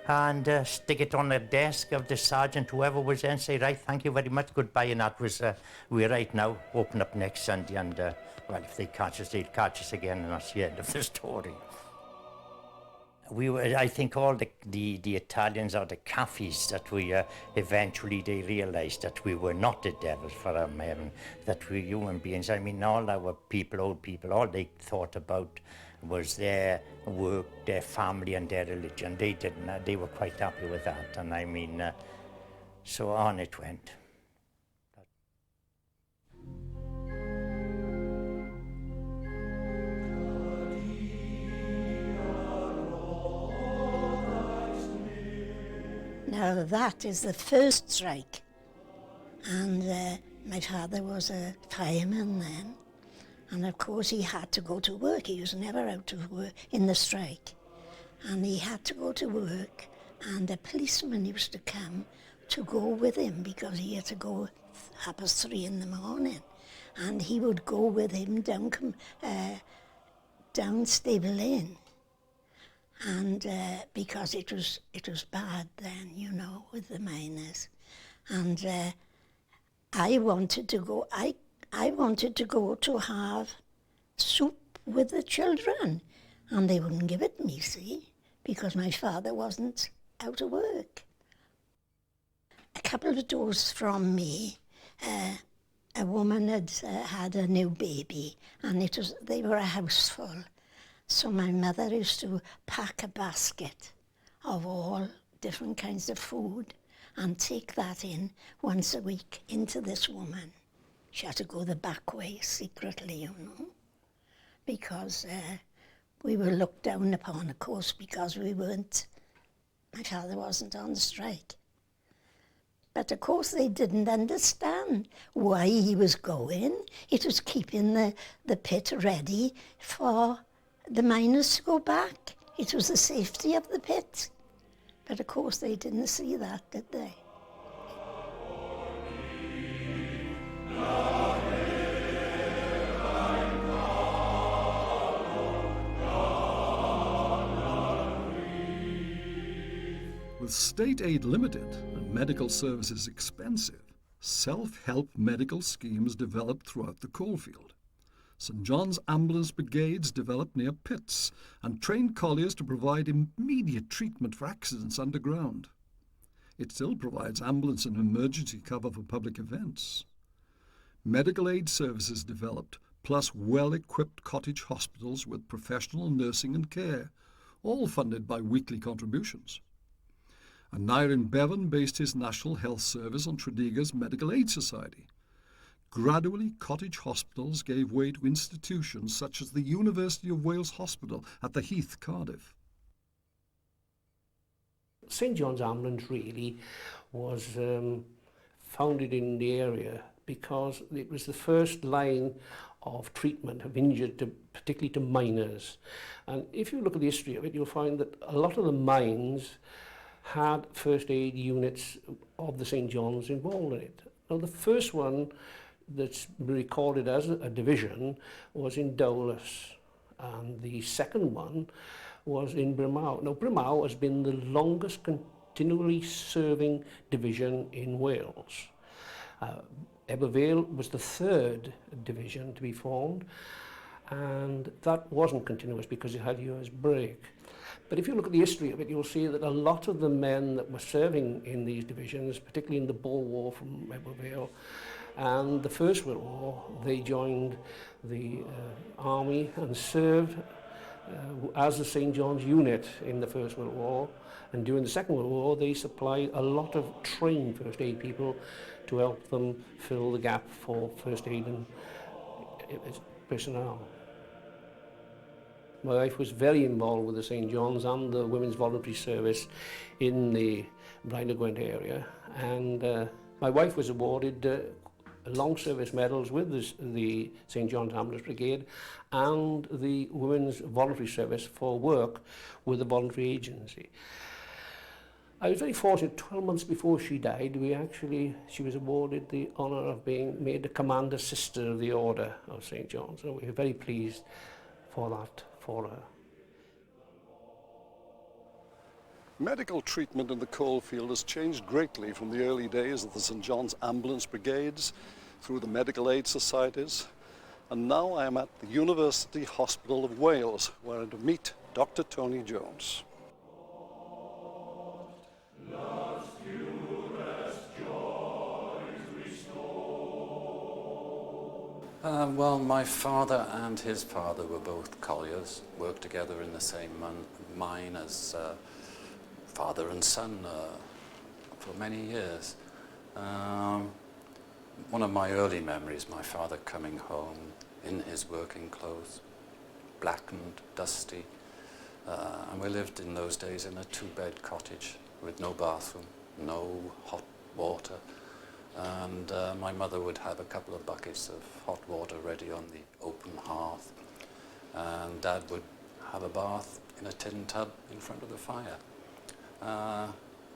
and stick it on the desk of the sergeant, whoever was there, and say, right, thank you very much, goodbye. And that was, we're right now, open up next Sunday, and well, if they catch us, they'll catch us again, and that's the end of the story. I think all the Italians, or the cafes, that we eventually they realized that we were not the devils for heaven, that we human beings. I mean, all our people, old people, all they thought about was their work, their family, and their religion. They didn't. They were quite happy with that, and I mean, so on it went. Now that is the first strike, and my father was a fireman then, and of course he had to go to work. He was never out of work in the strike, and he had to go to work, and a policeman used to come to go with him, because he had to go 3:30 in the morning, and he would go with him down Stable Lane. And because it was bad then, you know, with the miners, and I wanted to go. I wanted to go to have soup with the children, and they wouldn't give it me, see, because my father wasn't out of work. A couple of doors from me, a woman had a new baby, and they were a house full. So my mother used to pack a basket of all different kinds of food and take that in once a week into this woman. She had to go the back way secretly, you know, because we were looked down upon, of course, because my father wasn't on strike. But of course they didn't understand why he was going. It was keeping the pit ready for the miners to go back. It was the safety of the pit. But of course they didn't see that, did they? With state aid limited and medical services expensive, self-help medical schemes developed throughout the coalfield. St John's ambulance brigades developed near pits and trained colliers to provide immediate treatment for accidents underground. It still provides ambulance and emergency cover for public events. Medical aid services developed, plus well-equipped cottage hospitals with professional nursing and care, all funded by weekly contributions. And Nyrin Bevan based his National Health Service on Tredegar's Medical Aid Society. Gradually, cottage hospitals gave way to institutions such as the University of Wales Hospital at the Heath, Cardiff. St John's Ambulance really was founded in the area because it was the first line of treatment of injured, particularly to miners. And if you look at the history of it, you'll find that a lot of the mines had first aid units of the St John's involved in it. Now the first one that's recorded as a division was in Dowlais, and the second one was in Brimau. Now Brimau has been the longest continually serving division in Wales. Ebervale was the third division to be formed, and that wasn't continuous because it had a year's break. But if you look at the history of it, you'll see that a lot of the men that were serving in these divisions, particularly in the Boer War from Ebervale and the First World War, they joined the army and served as the St John's unit in the First World War. And during the Second World War, they supplied a lot of trained first aid people to help them fill the gap for first aid and personnel. My wife was very involved with the St John's and the Women's Voluntary Service in the Blaenau Gwent area, and my wife was awarded long service medals with the St John's Ambulance Brigade and the Women's Voluntary Service for work with the voluntary agency. I was very fortunate. 12 months before she died, she was awarded the honour of being made the Commander Sister of the Order of St John's, so we were very pleased for that for her. Medical treatment in the coalfield has changed greatly from the early days of the St John's Ambulance Brigades through the medical aid societies, and now I am at the University Hospital of Wales, where I meet Dr. Tony Jones. Well, my father and his father were both colliers, worked together in the same mine as father and son for many years. One of my early memories, my father coming home in his working clothes, blackened, dusty, and we lived in those days in a two-bed cottage with no bathroom, no hot water. And my mother would have a couple of buckets of hot water ready on the open hearth, and Dad would have a bath in a tin tub in front of the fire.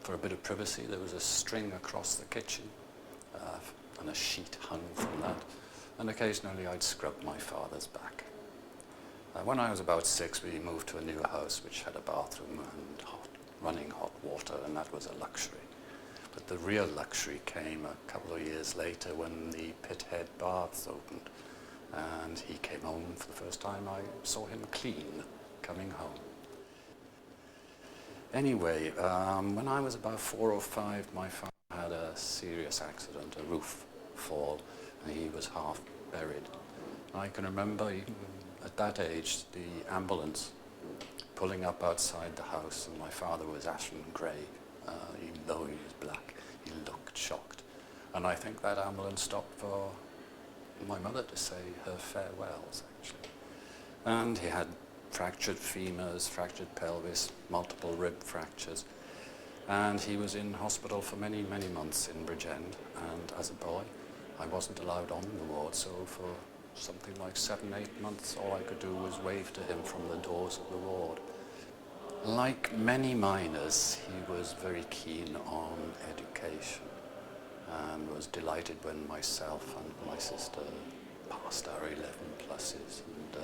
For a bit of privacy, there was a string across the kitchen and a sheet hung from that, and occasionally I'd scrub my father's back. When I was about 6, we moved to a new house which had a bathroom and running hot water, and that was a luxury. But the real luxury came a couple of years later when the Pithead baths opened, and he came home for the first time. I saw him clean coming home. Anyway, when I was about 4 or 5, my father had a serious accident, a roof fall, and he was half buried. I can remember even at that age the ambulance pulling up outside the house, and my father was ashen grey, even though he was black. He looked shocked. And I think that ambulance stopped for my mother to say her farewells, actually. And he had fractured femurs, fractured pelvis, multiple rib fractures. And he was in hospital for many, many months in Bridgend. And as a boy, I wasn't allowed on the ward, so for something like 7, 8 months, all I could do was wave to him from the doors of the ward. Like many miners, he was very keen on education and was delighted when myself and my sister passed our 11 pluses. And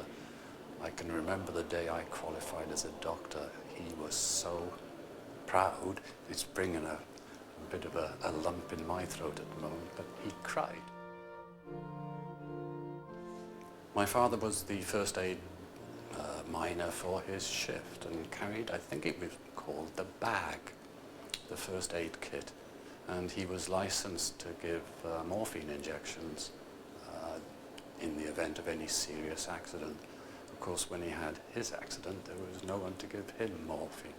I can remember the day I qualified as a doctor. He was so proud. It's bringing a bit of a lump in my throat at the moment, but he cried. My father was the first aid miner for his shift and carried, I think it was called the bag, the first aid kit. And he was licensed to give morphine injections in the event of any serious accident. Of course, when he had his accident, there was no one to give him morphine.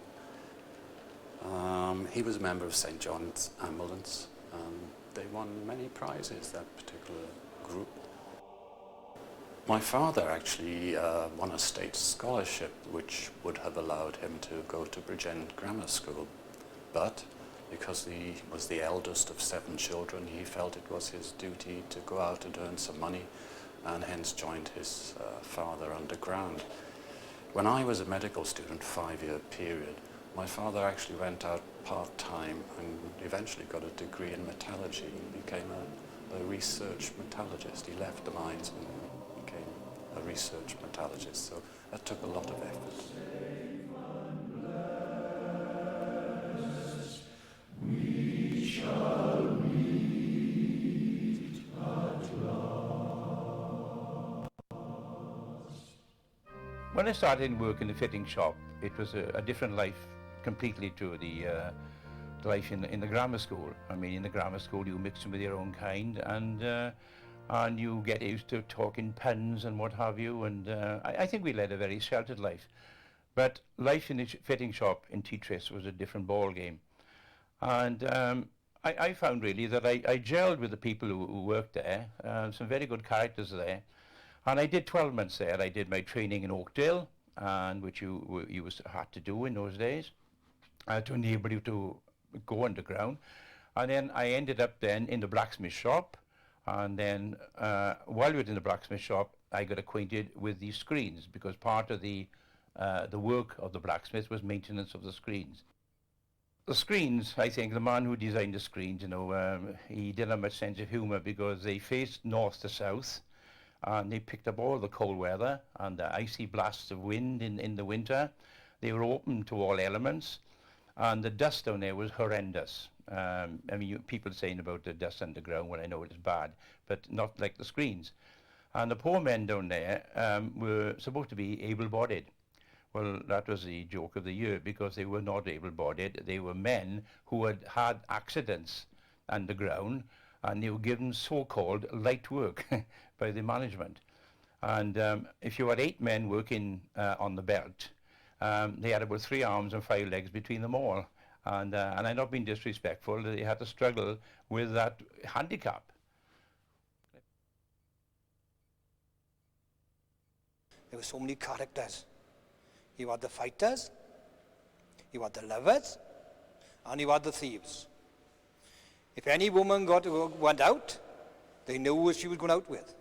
He was a member of St. John's Ambulance, and they won many prizes, that particular group. My father actually won a state scholarship which would have allowed him to go to Bridgend Grammar School, but because he was the eldest of 7 children, he felt it was his duty to go out and earn some money, and hence joined his father underground. When I was a medical student, 5-year period, my father actually went out part-time and eventually got a degree in metallurgy and became a research metallurgist. He left the mines and became a research metallurgist, so that took a lot of effort. We shall meet at last. When I started work in the fitting shop, it was a different life completely to the life in the grammar school. I mean, in the grammar school you mix with your own kind, and you get used to talking puns and what have you, and I think we led a very sheltered life. But life in the fitting shop in Tetris was a different ball game. And I found really that I gelled with the people who worked there, some very good characters there. And I did 12 months there. I did my training in Oakdale, and which you had to do in those days to enable you to go underground. And then I ended up then in the blacksmith shop. And then while we were in the blacksmith shop, I got acquainted with these screens, because part of the work of the blacksmith was maintenance of the screens. The screens, I think, the man who designed the screens, you know, he didn't have much sense of humour, because they faced north to south, and they picked up all the cold weather and the icy blasts of wind in the winter. They were open to all elements, and the dust down there was horrendous. I mean, people are saying about the dust underground, when I know it is bad, but not like the screens. And the poor men down there were supposed to be able-bodied. Well, that was the joke of the year, because they were not able-bodied. They were men who had had accidents underground, and they were given so-called light work by the management. And if you had 8 men working on the belt, they had about 3 arms and 5 legs between them all. And I'm not being disrespectful, they had to struggle with that handicap. There were so many characters. You had the fighters, you had the lovers, and you had the thieves. If any woman went out, they knew who she was going out with.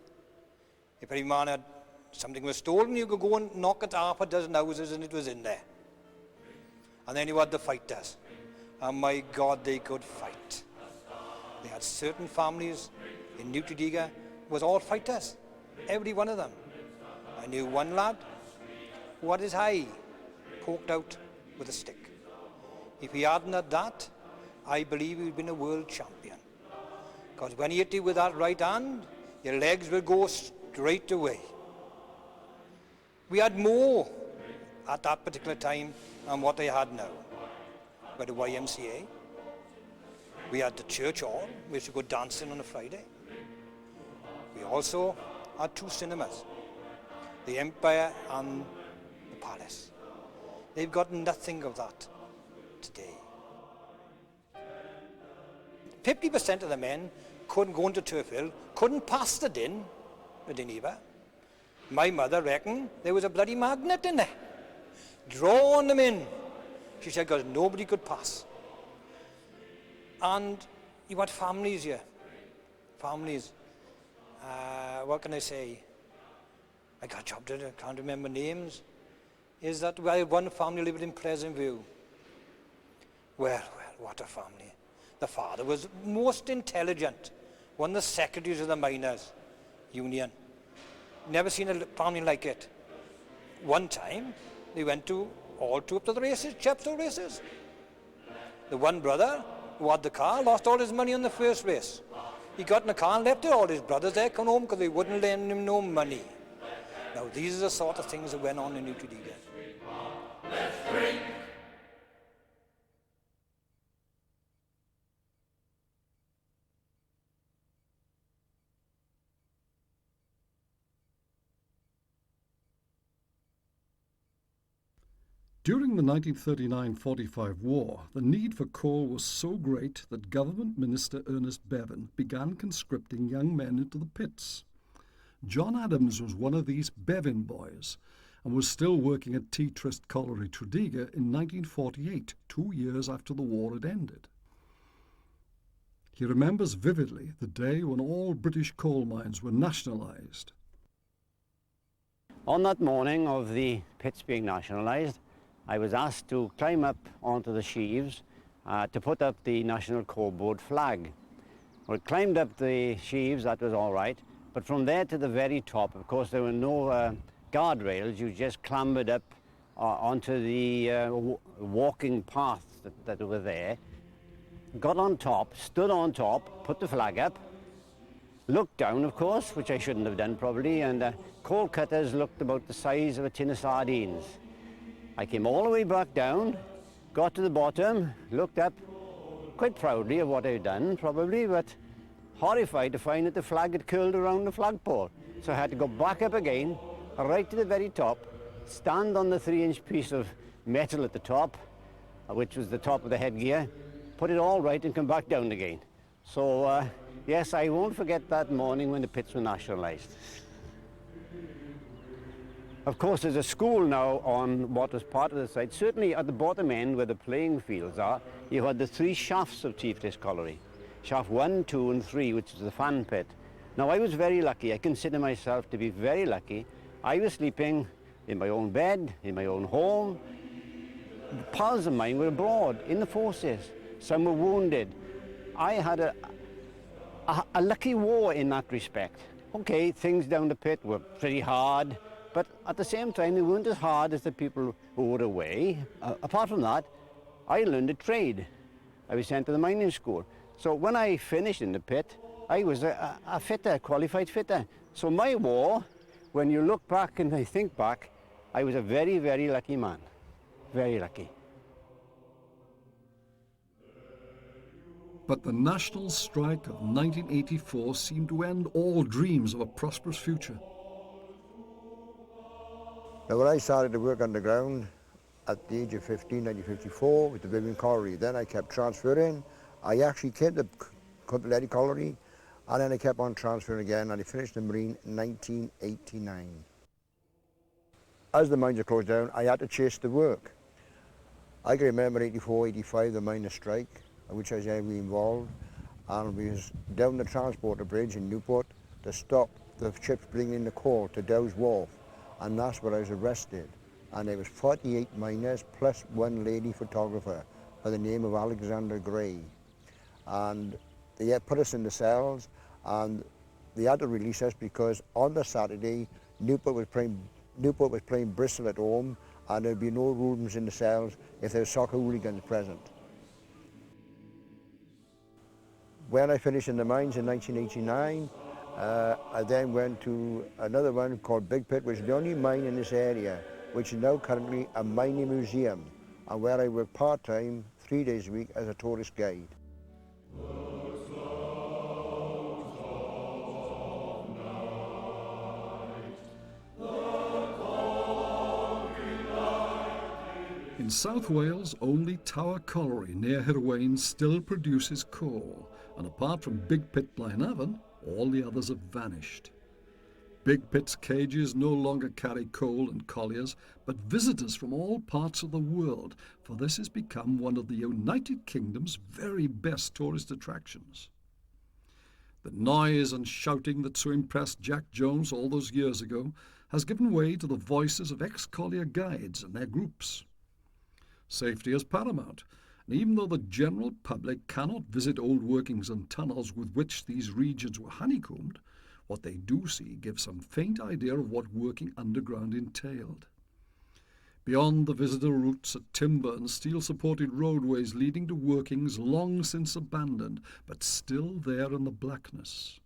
If any man had something was stolen, you could go and knock at half a dozen houses and it was in there. And then you had the fighters. And my God, they could fight. They had certain families in New Tredegar was all fighters, every one of them. I knew one lad who had his eye poked out with a stick. If he hadn't had that, I believe he'd been a world champion. Because when he hit you with that right hand, your legs will go straight away. We had more at that particular time than what they had now. We had the YMCA, we had the church hall, we used to go dancing on a Friday. We also had 2 cinemas, the Empire and the Palace. They've got nothing of that today. 50% of the men couldn't go into Turfield, couldn't pass the din with the neighbour. My mother reckoned there was a bloody magnet in there, drawing them in. She said, because nobody could pass. And you had families here. Families. What can I say? I got a job there, I can't remember names. Is that well, one family lived in Pleasant View. Well, what a family. The father was most intelligent, one of the secretaries of the miners' union. Never seen a family like it. One time, they went to all two up to the races, Chepstow races. The one brother who had the car lost all his money on the first race. He got in the car and left it. All his brothers there come home because they wouldn't lend him no money. Now, these are the sort of things that went on in New Tredegar. During the 1939-45 war, the need for coal was so great that Government Minister Ernest Bevan began conscripting young men into the pits. John Adams was one of these Bevan boys and was still working at Tea Trist Colliery, Tredegar in 1948, 2 years after the war had ended. He remembers vividly the day when all British coal mines were nationalised. On that morning of the pits being nationalised, I was asked to climb up onto the sheaves to put up the National Coal Board flag. We climbed up the sheaves, that was all right, but from there to the very top, of course, there were no guardrails. You just clambered up onto the walking paths that were there, got on top, stood on top, put the flag up, looked down, of course, which I shouldn't have done probably, and coal cutters looked about the size of a tin of sardines. I came all the way back down, got to the bottom, looked up, quite proudly of what I'd done, probably, but horrified to find that the flag had curled around the flagpole. So I had to go back up again, right to the very top, stand on the 3-inch piece of metal at the top, which was the top of the headgear, put it all right and come back down again. So, yes, I won't forget that morning when the pits were nationalised. Of course, there's a school now on what was part of the site. Certainly at the bottom end where the playing fields are, you had the 3 shafts of Tea Trist Colliery. Shaft 1, 2 and 3, which is the fan pit. Now, I was very lucky. I consider myself to be very lucky. I was sleeping in my own bed, in my own home. Pals of mine were abroad, in the forces. Some were wounded. I had a lucky war in that respect. Okay, things down the pit were pretty hard, but at the same time, they weren't as hard as the people who were away. Apart from that, I learned a trade. I was sent to the mining school. So when I finished in the pit, I was a fitter, a qualified fitter. So my war, when you look back and I think back, I was a very, very lucky man. Very lucky. But the national strike of 1984 seemed to end all dreams of a prosperous future. Now, when I started to work underground at the age of 15, 1954, with the Vivian Colliery, then I kept transferring. I actually came to Pithead Colliery, and then I kept on transferring again, and I finished the Marine in 1989. As the mines are closed down, I had to chase the work. I can remember 84, 85, the miners' strike, in which I was heavily involved, and we was down the transporter bridge in Newport to stop the ships bringing in the coal to Dow's Wharf, and that's where I was arrested. And there was 48 miners plus one lady photographer by the name of Alexander Gray. And they had put us in the cells, and they had to release us because on the Saturday, Newport was playing Bristol at home, and there'd be no rooms in the cells if there were soccer hooligans present. When I finished in the mines in 1989, I then went to another one called Big Pit, which is the only mine in this area, which is now currently a mining museum, and where I work part-time, 3 days a week as a tourist guide. In South Wales, only Tower Colliery near Hirwain still produces coal, and apart from Big Pit Blaenavon, all the others have vanished. Big Pit's cages no longer carry coal and colliers, but visitors from all parts of the world, for this has become one of the United Kingdom's very best tourist attractions. The noise and shouting that so impressed Jack Jones all those years ago has given way to the voices of ex-collier guides and their groups. Safety is paramount, and even though the general public cannot visit old workings and tunnels with which these regions were honeycombed, what they do see gives some faint idea of what working underground entailed. Beyond the visitor routes are timber and steel-supported roadways leading to workings long since abandoned, but still there in the blackness.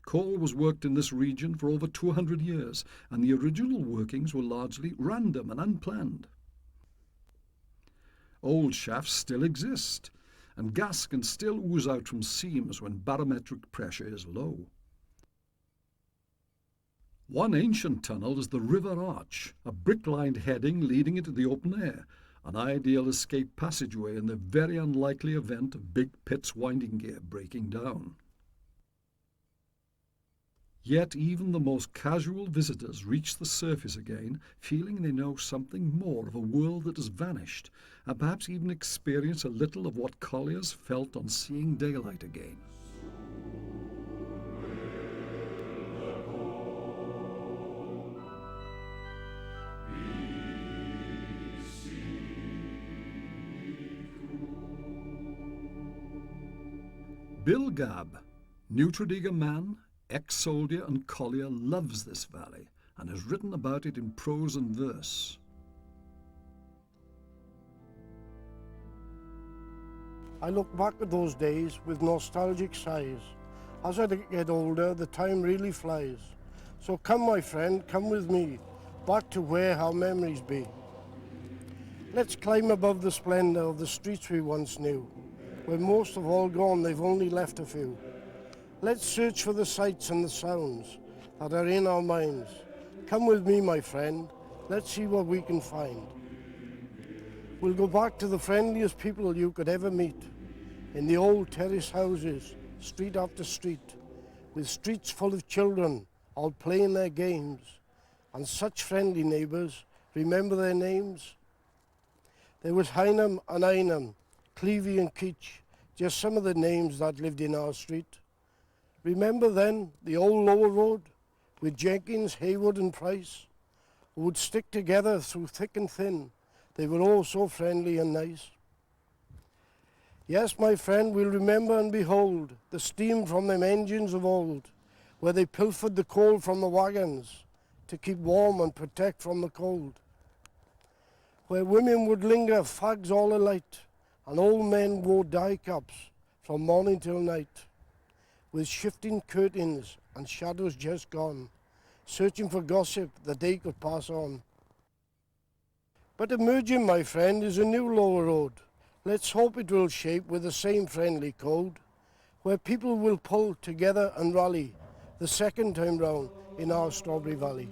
Coal was worked in this region for over 200 years, and the original workings were largely random and unplanned. Old shafts still exist, and gas can still ooze out from seams when barometric pressure is low. One ancient tunnel is the River Arch, a brick-lined heading leading into the open air, an ideal escape passageway in the very unlikely event of Big Pit's winding gear breaking down. Yet even the most casual visitors reach the surface again, feeling they know something more of a world that has vanished, and perhaps even experience a little of what colliers felt on seeing daylight again. Bill Gabb, New Tredegar man, ex-soldier and collier, loves this valley and has written about it in prose and verse. I look back at those days with nostalgic sighs. As I get older, the time really flies. So come, my friend, come with me, back to where our memories be. Let's climb above the splendour of the streets we once knew. When most have all gone, they've only left a few. Let's search for the sights and the sounds that are in our minds. Come with me, my friend, let's see what we can find. We'll go back to the friendliest people you could ever meet, in the old terrace houses, street after street, with streets full of children, all playing their games, and such friendly neighbours. Remember their names? There was Hynam and Einam, Clevey and Keach, just some of the names that lived in our street. Remember then the old lower road with Jenkins, Haywood and Price, who would stick together through thick and thin. They were all so friendly and nice. Yes, my friend, we'll remember and behold the steam from them engines of old, where they pilfered the coal from the wagons to keep warm and protect from the cold. Where women would linger, fags all alight, and old men wore dye caps from morning till night, with shifting curtains and shadows just gone, searching for gossip that they could pass on. But emerging, my friend, is a new lower road. Let's hope it will shape with the same friendly code, where people will pull together and rally the second time round in our Strawberry Valley.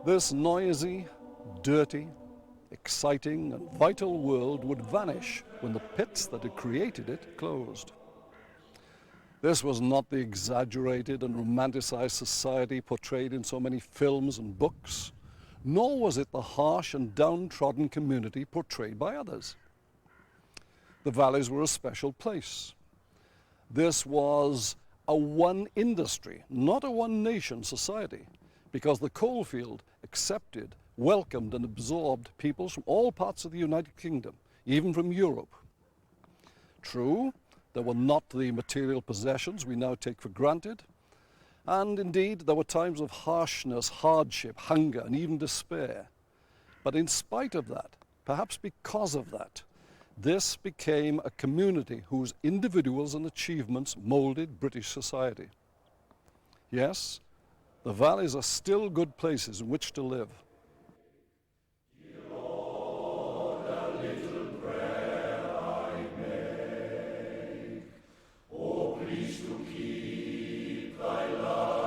This noisy, dirty, exciting and vital world would vanish when the pits that had created it closed. This was not the exaggerated and romanticized society portrayed in so many films and books, nor was it the harsh and downtrodden community portrayed by others. The valleys were a special place. This was a one industry, not a one nation society, because the coalfield accepted, welcomed and absorbed peoples from all parts of the United Kingdom, even from Europe. True, there were not the material possessions we now take for granted, and indeed there were times of harshness, hardship, hunger and even despair. But in spite of that, perhaps because of that, this became a community whose individuals and achievements moulded British society. Yes, the valleys are still good places in which to live. Oh, please to keep thy love.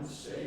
say